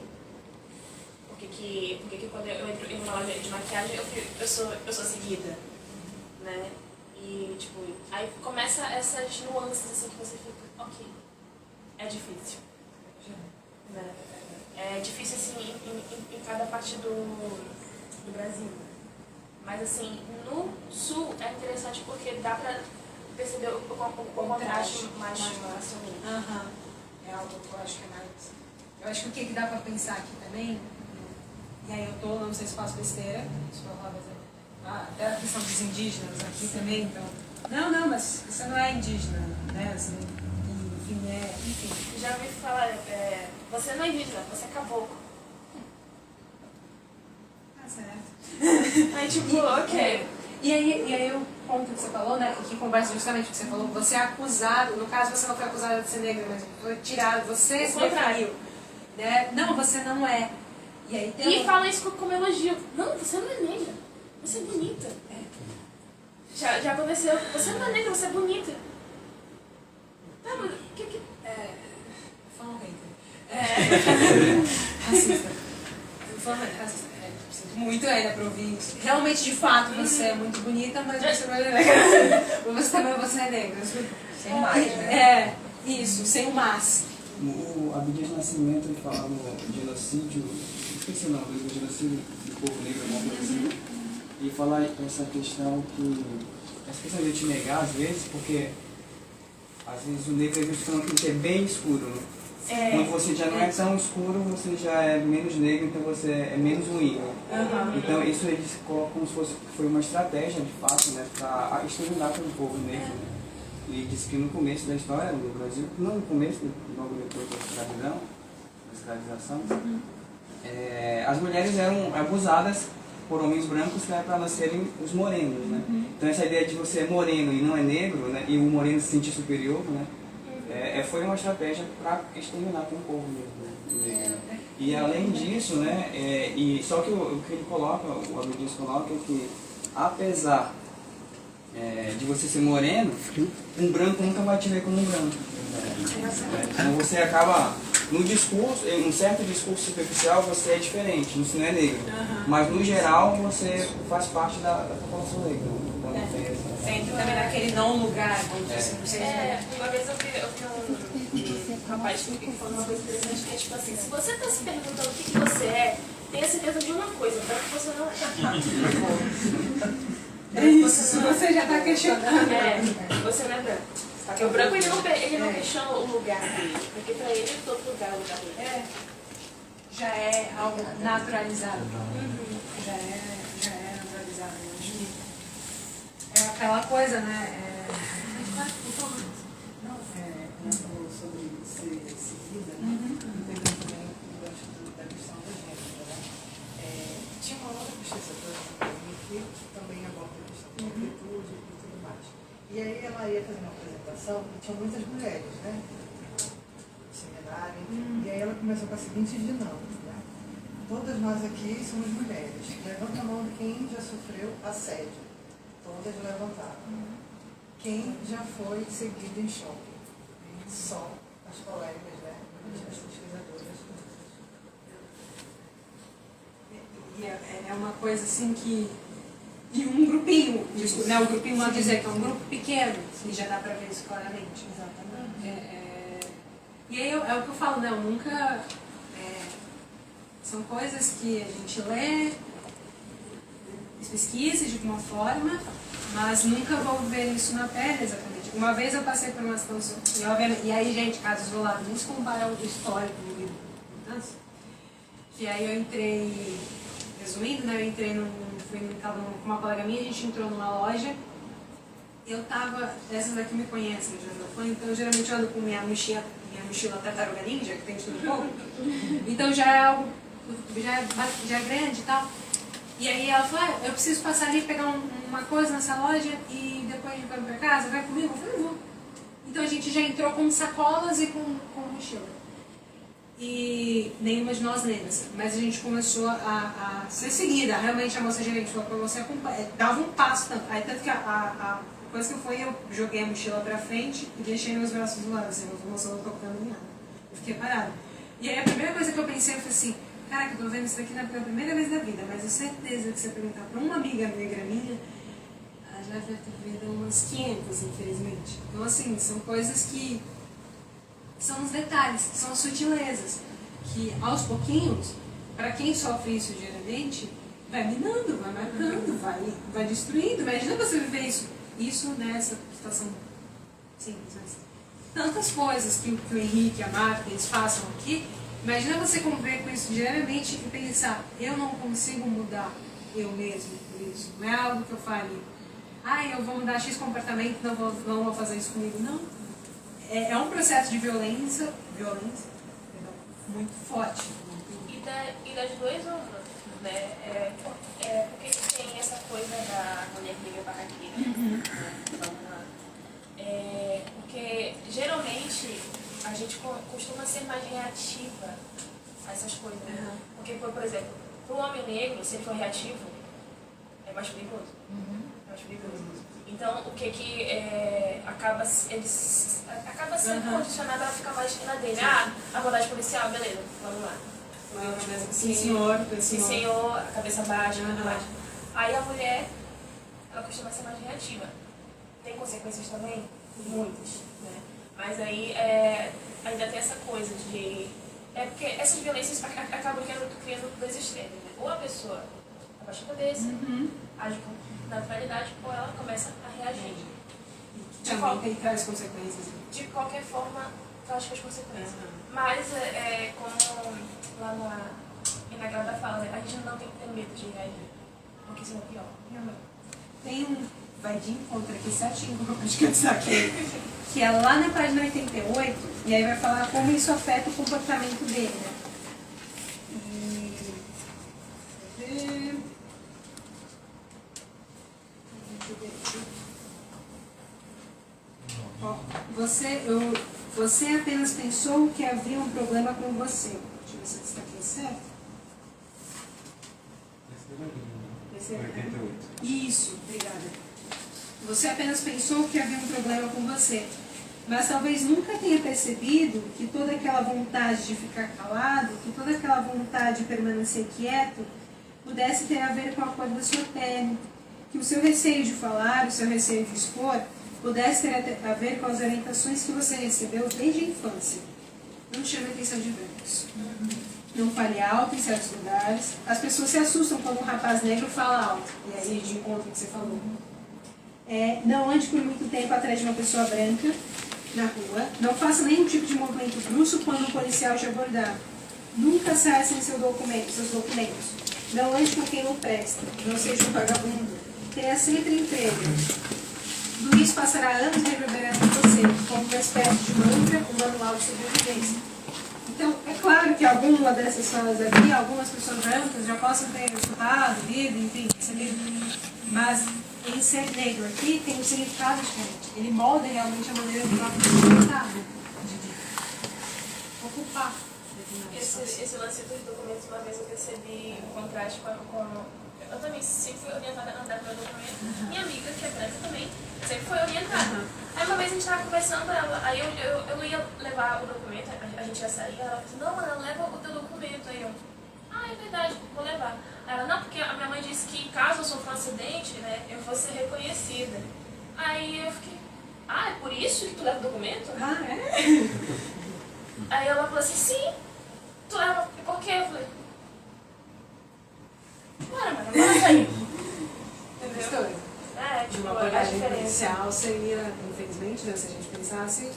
Por que quando eu entro em uma loja de maquiagem, eu sou seguida, né? E, tipo, aí começa essas nuances, assim, que você fica, ok, é difícil. Né? É difícil, assim, em cada parte do Brasil. Mas, assim, no Sul é interessante porque dá pra perceber o contraste mais facilmente. É algo que eu acho que é mais... Eu acho que o que dá pra pensar aqui também, e aí eu tô, não sei se faço besteira, se for falar, até a questão dos indígenas aqui também, então... Não, mas você não é indígena, né? Assim, enfim. Já ouvi falar, você não é indígena, você é caboclo. Tá certo. Aí, tipo, ok. E aí o ponto que você falou, né, que conversa justamente o que você falou, você é acusado, no caso você não foi acusada de ser negra, mas foi tirado, você se definiu, né? Não, você não é. E aí tem fala isso como elogio. Não, você não é negra, você é bonita. Já aconteceu, você não é negra, você é bonita. Tá, mas o que... Fala um hater. Racista. Racista. Muito ainda pra ouvir isso. Realmente, de fato, você é muito bonita, mas você não é negra. Você também é negra. Sem mais, né? Isso, sem o mas. O Abdias Nascimento ele falava no genocídio, esqueci o nome, do genocídio do povo negro, alguma coisa assim, e falar essa questão de te negar às vezes, porque às vezes o negro é visto como que é bem escuro, né? Quando você já não é tão escuro, você já é menos negro, então você é menos ruim. Né? Então isso eles colocam como se foi uma estratégia, de fato, né, para exterminar o povo negro. Né? E disse que no começo da história do Brasil, não no começo, logo depois da escravidão, da escravização, as mulheres eram abusadas por homens brancos que era para nascerem os morenos. Né? Então essa ideia de você é moreno e não é negro, né, e o moreno se sentir superior, né? Foi uma estratégia para exterminar com o povo mesmo. E além disso, né, só que o que ele coloca, o Abdias coloca, é que apesar de você ser moreno, um branco nunca vai te ver como um branco. Então você acaba, no discurso, em um certo discurso superficial, você é diferente, você não é negro. Mas no geral, você faz parte da população negra. Então, Sempre também naquele não lugar. Uma vez eu vi um rapaz que falou uma coisa interessante, que é tipo assim, se você está se perguntando o que você é, tenha certeza de uma coisa, branco você não é. É isso, você já está questionando. Você não é branco. Porque o branco ele não questiona o lugar dele, porque para ele todo lugar é o lugar dele. Já é algo naturalizado. Já é naturalizado. É aquela coisa, né? Falou sobre ser seguida, né? Pegando também o gancho da questão da gênero, né? Tinha uma outra pesquisadora que também aborda a questão da negritude e tudo mais. E aí ela ia fazer uma apresentação e tinha muitas mulheres, né? Seminário, e aí ela começou com a seguinte dinâmica, né? Todas nós aqui somos mulheres. Levanta a mão de quem já sofreu assédio. Todas levantaram. Quem já foi seguido em shopping? Só as colegas, né? As pesquisadoras. E é uma coisa assim que... E um grupinho, né? O grupinho não dizer que é um grupo pequeno, e já dá pra ver isso claramente. Exatamente. E aí é o que eu falo, né? Eu nunca... são coisas que a gente lê, pesquisa de alguma forma, mas nunca vou ver isso na pele exatamente. Uma vez eu passei por uma situação, e aí, gente, caso isolado, nem se compara ao histórico do livro. E aí eu entrei, resumindo, né, eu entrei estava com uma colega minha, a gente entrou numa loja, eu tava, essas daqui me conhecem, já não foi, então geralmente eu ando com minha mochila tartaruga ninja, que tem de tudo um pouco. Então já é algo, já é grande e tal. E aí ela falou, eu preciso passar ali, pegar uma coisa nessa loja e depois a gente vai pra casa, vai comigo? Eu falei, vou. Então a gente já entrou com sacolas e com mochila. E nenhuma de nós lembra, mas a gente começou a ser seguida. Realmente a moça gerente falou pra você acompanhar, dava um passo tanto. Aí tanto que depois que eu fui, eu joguei a mochila pra frente e deixei meus braços do lado, assim, a moça não tocando em nada. Eu fiquei parada. E aí a primeira coisa que eu pensei, eu falei assim, caraca, eu tô vendo isso daqui pela primeira vez na vida, mas eu certeza que se eu perguntar pra uma amiga negra minha, ela já deve ter vindo umas 500, infelizmente. Então assim, são coisas que são os detalhes, são as sutilezas, que aos pouquinhos, para quem sofre isso diariamente, vai minando, vai marcando, vai destruindo. Imagina você viver isso nessa situação simples, mas tantas coisas que o Henrique, a Marta, eles passam aqui. Imagina você conviver com isso diariamente e pensar, eu não consigo mudar eu mesmo por isso. Não é algo que eu fale, eu vou mudar X comportamento, não vou fazer isso comigo. Não. É um processo de violência muito forte. E das duas ondas, né? Porque tem essa coisa da mulher negra barraqueira, porque geralmente a gente costuma ser mais reativa a essas coisas, né? Porque, por exemplo, para o homem negro, se ele for reativo, é mais perigoso. É mais perigoso. Então, o que acaba sendo condicionado a ficar mais na dele. Abordagem policial, beleza, vamos lá. Sim, senhor, a cabeça baixa, tudo mais. Aí a mulher, ela costuma ser mais reativa. Tem consequências também? Muitas, né? Mas aí ainda tem essa coisa de... porque essas violências acabam criando dois extremos, né? Ou a pessoa abaixa a cabeça, age com naturalidade, ou ela começa a reagir. Também traz consequências. De qualquer forma, traz as consequências. Mas, como lá na Grada fala, né? A gente não tem que ter medo de reagir, porque senão é pior. Tem vai de encontro aqui certinho com o que eu destaquei, que é lá na página 88, e aí vai falar como isso afeta o comportamento dele, né? Você apenas pensou que havia um problema com você. Deixa eu ver se eu destaquei certo. Esse é 88. Isso, obrigada. Você apenas pensou que havia um problema com você, mas talvez nunca tenha percebido que toda aquela vontade de ficar calado, que toda aquela vontade de permanecer quieto, pudesse ter a ver com a cor da sua pele, que o seu receio de falar, o seu receio de expor, pudesse ter a ver com as orientações que você recebeu desde a infância. Não chame a atenção de brancos. Não fale alto em certos lugares. As pessoas se assustam quando um rapaz negro fala alto. E aí, de encontro que você falou. Não ande por muito tempo atrás de uma pessoa branca na rua. Não faça nenhum tipo de movimento brusco quando um policial te abordar. Nunca saia sem seus documentos. Não ande com quem não presta. Não seja um vagabundo. Tenha sempre emprego. Tudo isso passará anos reverberando em você, como uma espécie de mantra, um manual de sobrevivência. Então, é claro que alguma dessas falas aqui, algumas pessoas brancas já possam ter escutado, lido, enfim, recebido. Mas, em ser negro aqui, tem um significado diferente. Ele molda realmente a maneira do próprio significado de ocupar. Esse lance dos documentos, uma vez eu percebi um contraste com eu também sempre fui orientada a andar com meu documento. Minha amiga, que é branca também, sempre foi orientada. Aí uma vez a gente estava conversando, aí eu ia levar o documento, a gente ia sair, ela disse, não, Ana, leva o teu documento. Aí eu, é verdade, vou levar. Ela, não, porque a minha mãe disse que caso eu sofra um acidente, né, eu vou ser reconhecida. Aí eu fiquei, é por isso que tu leva o documento? Aí ela falou assim, sim, tu leva, por quê? Eu falei, bora aí. Entendeu? De uma abordagem policial seria, infelizmente, né, se a gente pensasse, o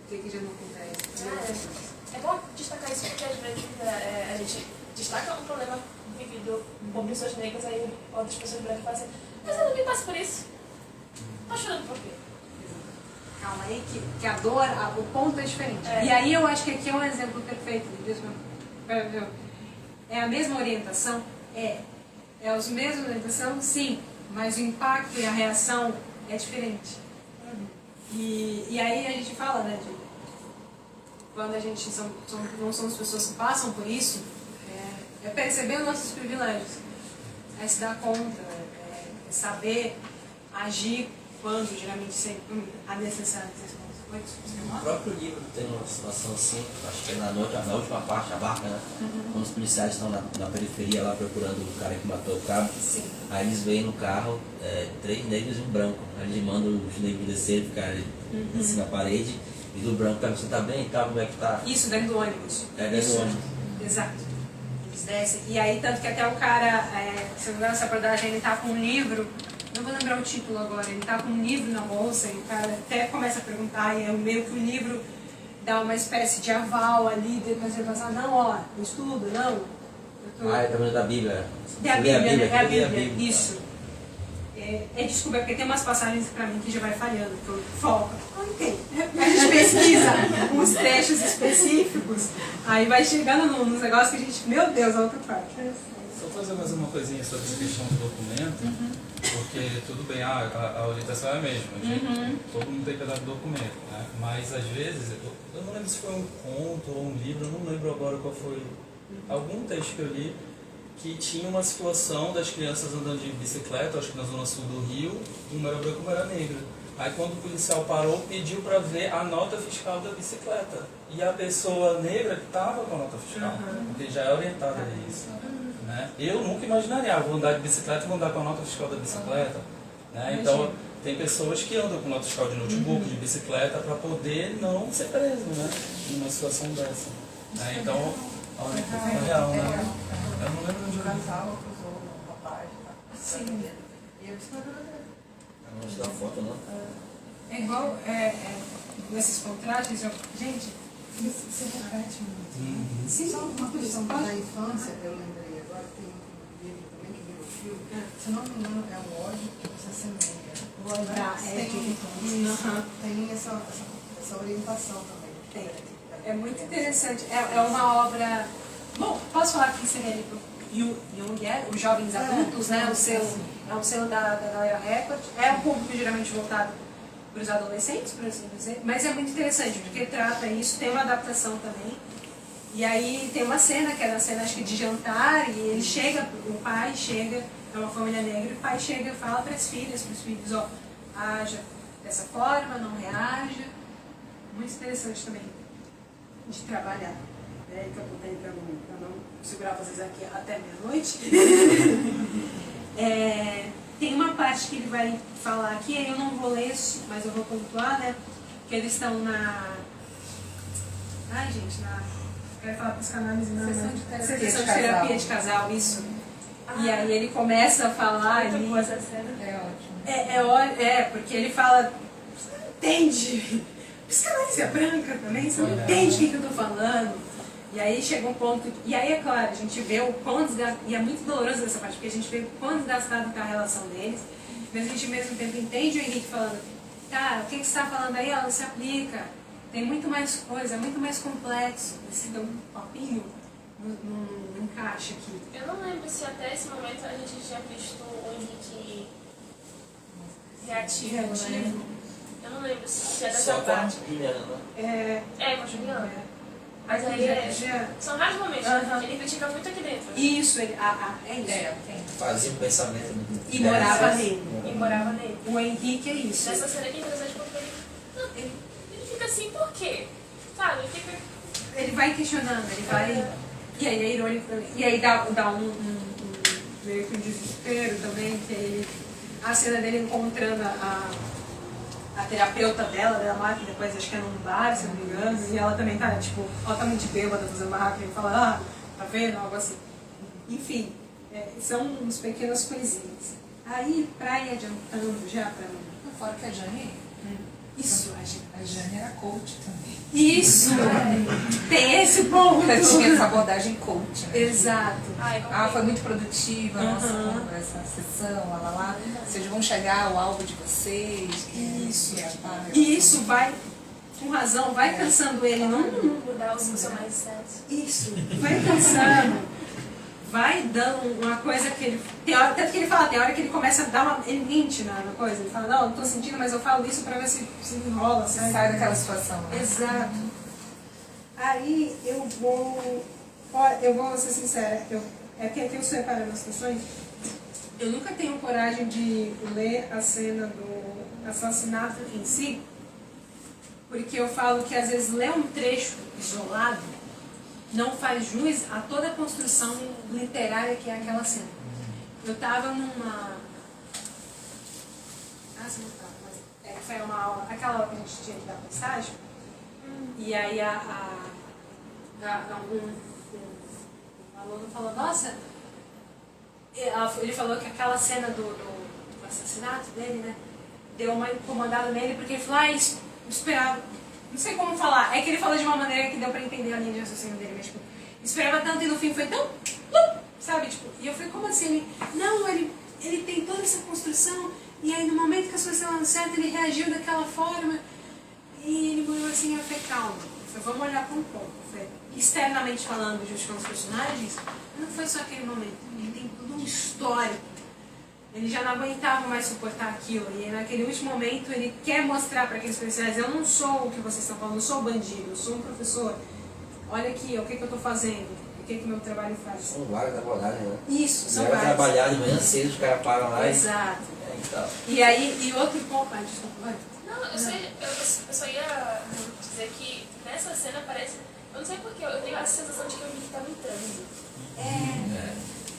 que já não acontece? É bom destacar isso porque às vezes a gente destaca um problema vivido por pessoas negras, aí outras pessoas brancas falam assim, mas eu também passo por isso. Tá chorando por quê? Calma aí, que a dor, o ponto é diferente. E aí eu acho que aqui é um exemplo perfeito disso. É a mesma orientação? É a mesma orientação? Sim, mas o impacto e a reação é diferente. E aí a gente fala, né, de quando a gente não somos pessoas que passam por isso, é perceber os nossos privilégios, é se dar conta, é saber agir quando geralmente há necessidade dessas coisas. O próprio livro tem uma situação assim, acho que é na última parte, a barca, né? Quando os policiais estão na periferia lá procurando o cara que matou o cabo, aí eles veem no carro 3 negros e um branco. Aí eles mandam os negros descerem, ficarem assim na parede, e do branco perguntam: você tá bem? Tá, como é que tá? Isso, dentro do ônibus. Dentro do ônibus. Exato. Eles descem. E aí, tanto que até o cara, se não me engano, essa abordagem, ele tá com um livro, não vou lembrar o título agora, ele tá com um livro na bolsa, e o cara até começa a perguntar, e é meio que o livro dá uma espécie de aval ali, depois ele fala: não, ó, eu estudo, não. Ele tá falando da Bíblia. É a Bíblia, isso. Desculpa, porque tem umas passagens pra mim que já vai falhando, que eu foco. Não entendo. A gente pesquisa uns trechos específicos, aí vai chegando nos negócios que a gente, meu Deus, a outra parte. Só fazer mais uma coisinha sobre essa questão do documento, porque tudo bem, a orientação é a mesma, todo mundo tem que dar documento, né? Mas às vezes, eu não lembro se foi um conto ou um livro, eu não lembro agora qual foi, algum texto que eu li, que tinha uma situação das crianças andando de bicicleta, acho que na zona sul do Rio, uma era branca e uma era negra. Aí quando o policial parou, pediu para ver a nota fiscal da bicicleta. E a pessoa negra estava com a nota fiscal, porque já é orientada a isso. Né? Eu nunca imaginaria, vou andar de bicicleta e vou andar com a nota fiscal da bicicleta. Né? Então tem pessoas que andam com nota fiscal de notebook, de bicicleta, para poder não ser preso, né? Numa situação dessa. Né? Então, a orientação é real, né? Eu não lembro onde eu vi. Casal acusou o rapaz, tá? Sim. E eu disse: Não te dá foto, não? É igual, nesses contrastes, gente, se repete muito. sim, Só uma questão da infância, eu lembrei agora, tem um livro também que virou filme, se não me engano é O Ódio que você semeia. vou lembrar, Tem essa orientação também. É muito interessante. É uma obra. Bom, posso falar que seria ali pro Young, os jovens adultos, né? É um selo da Galera Record. É um público geralmente voltado para os adolescentes, por assim dizer. Mas é muito interessante, porque trata isso, tem uma adaptação também. E aí tem uma cena, que é na cena, acho que de jantar, e ele chega, o pai chega, é uma família negra, e o pai chega e fala para os filhos, ó, haja dessa forma, não reaja. Muito interessante também de trabalhar. Que eu botei para não segurar vocês aqui até meia-noite. Tem uma parte que ele vai falar aqui, eu não vou ler, mas eu vou pontuar, né? Que eles estão quero falar psicanálise, não. Sessão de terapia de casal, isso. E aí ele começa a falar ali. Essa cena é ótima. Porque ele fala, você não entende. Psicanálise é branca também, você não entende o que eu tô falando. E aí chega um ponto, e aí é claro, a gente vê o quão desgastado, e é muito doloroso essa parte, porque a gente vê o quão desgastado está a relação deles, mas a gente ao mesmo tempo entende o Henrique falando, cara, o que você está falando aí, não se aplica, tem muito mais coisa, é muito mais complexo, esse papinho não encaixa aqui. Eu não lembro se até esse momento a gente tinha visto o Henrique reativo. Eu não lembro se é dessa Só parte. com a Juliana, né? Com a Juliana. Mas aí são raros momentos, ele critica muito aqui dentro. Isso, é isso. Fazia um pensamento. E morava nele. O Henrique é isso. Nessa cena aqui é interessante porque ele fica assim, por quê? Sabe? Ele vai questionando, ele vai. E aí é irônico também. E aí dá meio que um desespero também, que ele. A cena dele encontrando a terapeuta dela, que depois acho que é num bar, se não me engano, e ela também tá, tipo, altamente bêbada, fazendo barraca, e ele fala, tá vendo? Algo assim. Enfim, são uns pequenas coisinhas. Aí, pra ir adiantando já pra mim. Fora que a Jane Isso, A Jane era coach também. isso, tem esse ponto. Ela tinha essa abordagem coach, né? Exato. Foi muito produtiva a essa sessão, lá. Vocês vão chegar ao alvo de vocês. Isso. E isso vai, com razão, vai cansando ele, não Mudar o seu mindset. isso, vai cansando. Vai dando uma coisa que ele... Tanto que ele fala, tem hora que ele começa a dar uma... Ele mente na coisa, ele fala, não, eu não tô sentindo, mas eu falo isso pra ver se enrola, sabe? Sai daquela situação. Né? Exato. Aí eu vou ser sincera, é que aqui eu separo as questões. Eu nunca tenho coragem de ler a cena do assassinato em si, porque eu falo que às vezes ler um trecho isolado não faz jus a toda a construção literária que é aquela cena. Eu estava numa... você não estava, mas foi uma aula, aquela aula que a gente tinha que dar mensagem, e aí um aluno falou, nossa, ele falou que aquela cena do assassinato dele, né, deu uma incomodada nele, porque ele falou, esperava, não sei como falar, é que ele falou de uma maneira que deu pra entender a linha de raciocínio dele, mas tipo, esperava tanto e no fim foi tão, sabe, tipo, e eu falei, como assim? Ele tem toda essa construção, e aí no momento que as coisas estavam certas, ele reagiu daquela forma, e ele morreu assim, eu falei, calma, vamos olhar com um pouco, externamente falando, justificando os personagens, não foi só aquele momento, ele tem todo um histórico. Ele já não aguentava mais suportar aquilo. E naquele último momento ele quer mostrar para aqueles personagens, eu não sou o que vocês estão falando, eu sou bandido, eu sou um professor. Olha aqui, o que eu estou fazendo, o que o meu trabalho faz. São várias abordagens, né? Isso, são várias. várias. Trabalhar de manhã cedo, os caras param lá. Exato. Então. E aí, e outro ponto... desculpa, vai. Não, eu só ia dizer que nessa cena parece... Eu não sei porquê, eu tenho a sensação de que eu vi que estava em transe.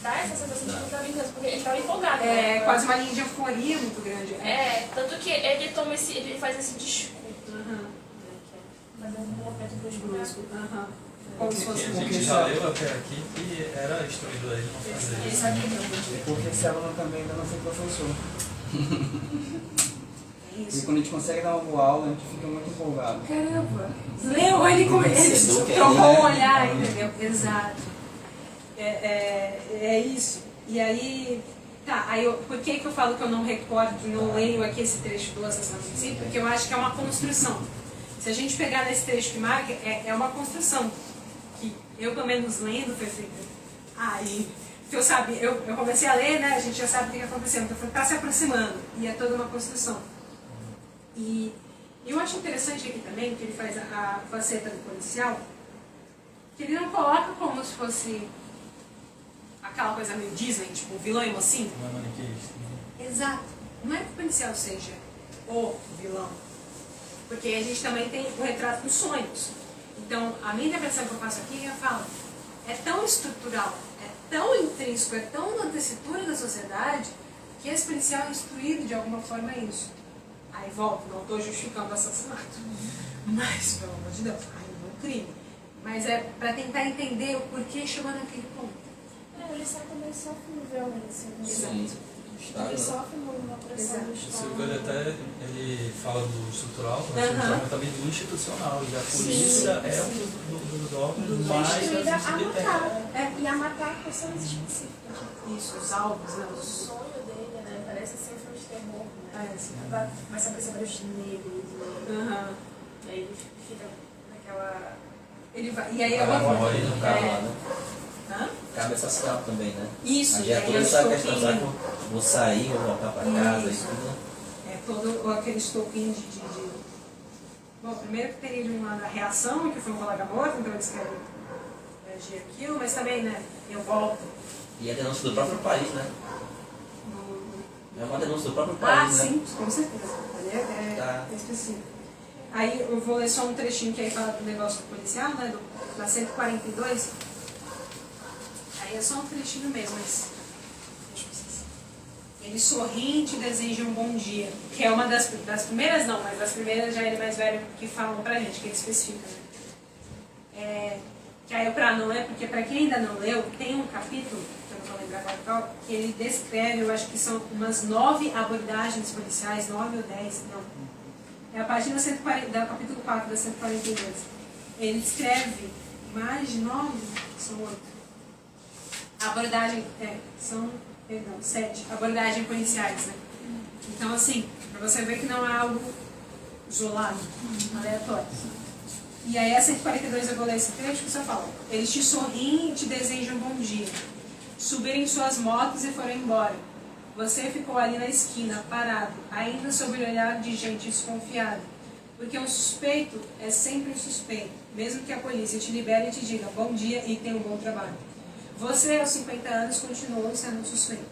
Dá essa sensação de que ele estava em transe, porque ele estava empolgado. É quase uma linha de euforia muito grande. Tanto que ele faz esse discurso. Fazendo um movimento brusco. Como se fosse a gente já leu até aqui que era instruído ele não fazer Ele isso. sabe que não. Porque esse aluno também ainda não foi professor. E quando a gente consegue dar uma boa aula, a gente fica muito empolgado. Caramba! Leu, ele trocou um olhar, entendeu? Exato. É isso. E aí, por que eu falo que eu não recordo, que não leio aqui esse trecho do assassinato em si? Porque eu acho que é uma construção. Se a gente pegar nesse trecho que marca, é uma construção. Que eu, pelo menos lendo, foi feita. Que eu sabia, eu comecei a ler, né? A gente já sabe o que aconteceu. Então, está se aproximando. E é toda uma construção. E eu acho interessante aqui também, que ele faz a faceta do policial, que ele não coloca como se fosse aquela coisa meio Disney, tipo vilão e mocinho. Não é maniqueísta, né? Exato. Não é que o policial seja o vilão. Porque a gente também tem o retrato dos sonhos. Então, a minha interpretação que eu faço aqui, eu falo, é tão estrutural, é tão intrínseco, é tão na tessitura da sociedade, que esse policial é instruído de alguma forma a isso. Aí volto, não estou justificando o assassinato. Mas, pelo amor de Deus, não é um crime. Mas é para tentar entender o porquê chegou naquele ponto. Ele também sofre violência. Sim. Ele sofre uma pressão do O Estado. Silvio ele até fala do estrutural, mas também do institucional. E a polícia é um dos órgãos mais Instruída a matar. É. E a matar pessoas específicas. Isso, os alvos, né? O sonho dele, né? Parece ser um filme de terror, né? Parece. Começa a aparecer vários negros, né? E aí ele fica naquela... Ele vai, e aí O cara morre eu no carro lá, né? Hã? Cabe assassinado também, né? Isso, Aí é toda essa questão, será que eu vou sair, vou voltar pra casa, isso tudo, né? É todo aquele estopim de... Bom, primeiro que teria de um lado a reação, que foi um colega morto, então eles querem reagir aquilo, mas também, né, eu volto. E a denúncia do próprio país, né? É uma denúncia do próprio país, né? Sim, com certeza. Ali é específico. Aí eu vou ler só um trechinho que aí fala do negócio do policial, né, da 142. Aí é só um trechinho mesmo, mas... Ele sorrindo deseja um bom dia. Que é uma das primeiras, não, mas das primeiras já ele mais velho que falam pra gente, que ele especifica, né? Que aí pra não ler, porque pra quem ainda não leu, tem um capítulo, que eu não vou lembrar qual, que ele descreve, eu acho que são umas 9 abordagens policiais, 9 ou 10, não. É a página 140, do capítulo 4 da 142. Ele escreve mais de 9, são 8. Abordagem, são, perdão, 7 abordagens policiais, né? Então, assim, para você ver que não é algo isolado, aleatório. E aí a 142 eu vou ler esse trecho que só fala: eles te sorriem e te desejam bom dia. Subiram em suas motos e foram embora. Você ficou ali na esquina, parado, ainda sob o olhar de gente desconfiada. Porque um suspeito é sempre um suspeito, mesmo que a polícia te libere e te diga bom dia e tenha um bom trabalho. Você, aos 50 anos, continuou sendo um suspeito.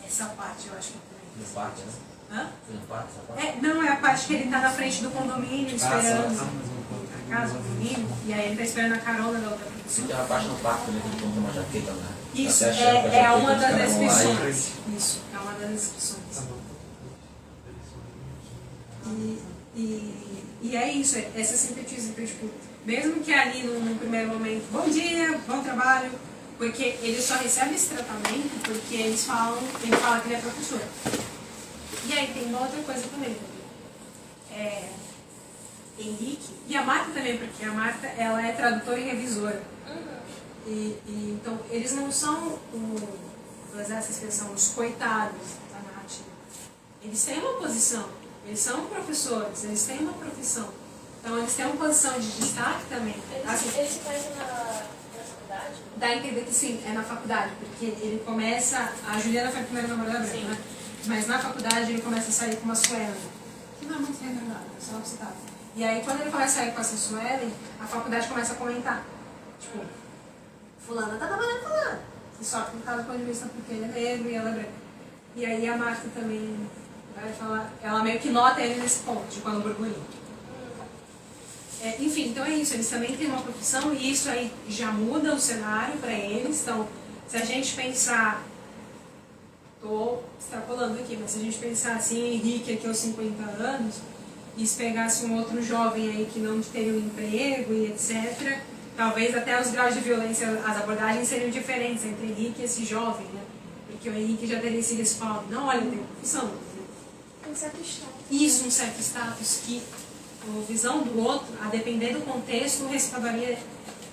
Essa parte eu acho que é No parte, né? Hã? No parte, essa parte? Não, é a parte que ele tá na frente do condomínio esperando a casa do condomínio, e aí ele tá esperando a carona da outra pessoa. Tem uma parte no parque também que ele compra uma jaqueta, né? Isso, Tá se achando com a é jaqueta, uma os das caras vão lá e- descrições. Isso, é uma das descrições. E é isso, essa sintetiza, tipo, mesmo que ali num primeiro momento, bom dia, bom trabalho, porque ele só recebe esse tratamento porque ele fala que ele é professor. E aí tem uma outra coisa também, Henrique, e a Marta também, porque a Marta, ela é tradutora e revisora. Então, eles não são, vou usar essa expressão, os coitados da narrativa. Eles têm uma posição, eles são professores, eles têm uma profissão. Então, eles têm uma posição de destaque também. Eles se conhecem na faculdade? Dá a entender que sim, é na faculdade, porque ele começa, a Juliana foi a primeira namorada branca, né? Mas na faculdade ele começa a sair com uma Suelen, que não é muito renomada, é só citar. E aí quando ele começa a sair com essa Suelen, a faculdade começa a comentar. Tipo, fulana tá trabalhando com fulana. E só que no caso do ponto de vista porque ele é negro e ela é branca. E aí a Marta também vai falar, ela meio que nota ele nesse ponto, de quando burburinho. Enfim, então é isso, eles também têm uma profissão e isso aí já muda o cenário para eles. Então, se a gente pensar, estou extrapolando aqui, mas se a gente pensar assim, Henrique aqui aos 50 anos, e se pegasse um outro jovem aí que não teria um emprego e etc., talvez até os graus de violência, as abordagens seriam diferentes entre Henrique e esse jovem, né? Porque o Henrique já teria sido esse falado, não, olha, tem profissão. Um certo status. Isso, um certo status que a visão do outro, a depender do contexto, responderia,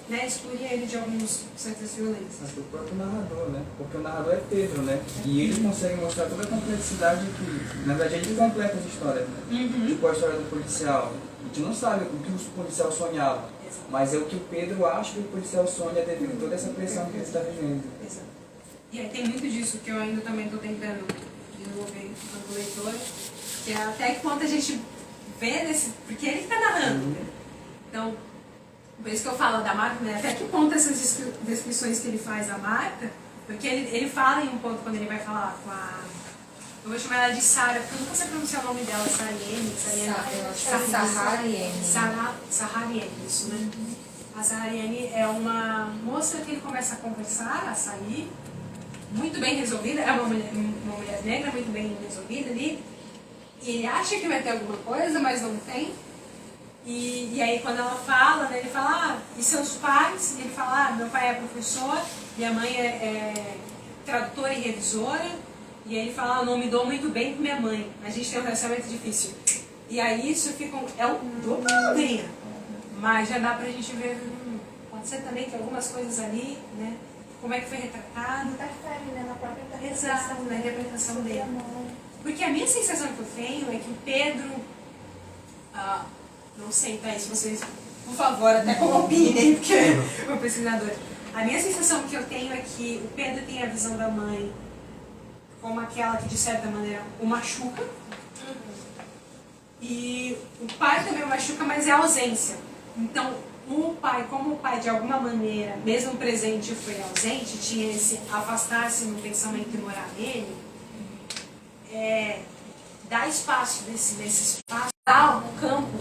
né, excluiria ele de algumas certas violências. Mas do próprio narrador, né? Porque o narrador é Pedro, né? E ele consegue mostrar toda a complexidade que, na verdade, ele completa as histórias, né? Tipo a história do policial. A gente não sabe o que o policial sonhava, mas é o que o Pedro acha que o policial sonha devido a toda essa pressão que ele está vivendo. Exato. E aí tem muito disso que eu ainda também estou tentando desenvolver enquanto leitora, que é até que ponto a gente vê nesse... Porque ele está narrando, né? Então, por isso que eu falo da Marta, né? Até que ponto essas descrições que ele faz da Marta, porque ele fala em um ponto quando ele vai falar com a... Eu vou chamar ela de Sara, porque eu nunca sei pronunciar o nome dela, Sahariene, Sahariene, isso, né? A Sahariene é uma moça que ele começa a conversar, a sair, muito bem resolvida, é uma mulher negra muito bem resolvida ali, e ele acha que vai ter alguma coisa, mas não tem. E aí quando ela fala, né, ele fala, e seus pais? E ele fala, meu pai é professor, minha mãe é tradutora e revisora, e aí ele fala, não me dou muito bem com minha mãe, a gente tem um relacionamento difícil. E aí isso fica, é um duplo alegria, mas já dá pra gente ver, pode ser também que algumas coisas ali, né, como é que foi retratado. Interfere, né, na própria interpretação. Exato, na interpretação dele. Porque a minha sensação que eu tenho é que o Pedro, não sei, tá, se vocês, por favor, até como opinem, porque o pesquisador. A minha sensação que eu tenho é que o Pedro tem a visão da mãe como aquela que, de certa maneira, o machuca. E o pai também o machuca, mas é a ausência. Então, o pai, como o pai, de alguma maneira, mesmo presente foi ausente, tinha esse afastar-se no pensamento e morar nele, dá espaço nesse espaço, dá um campo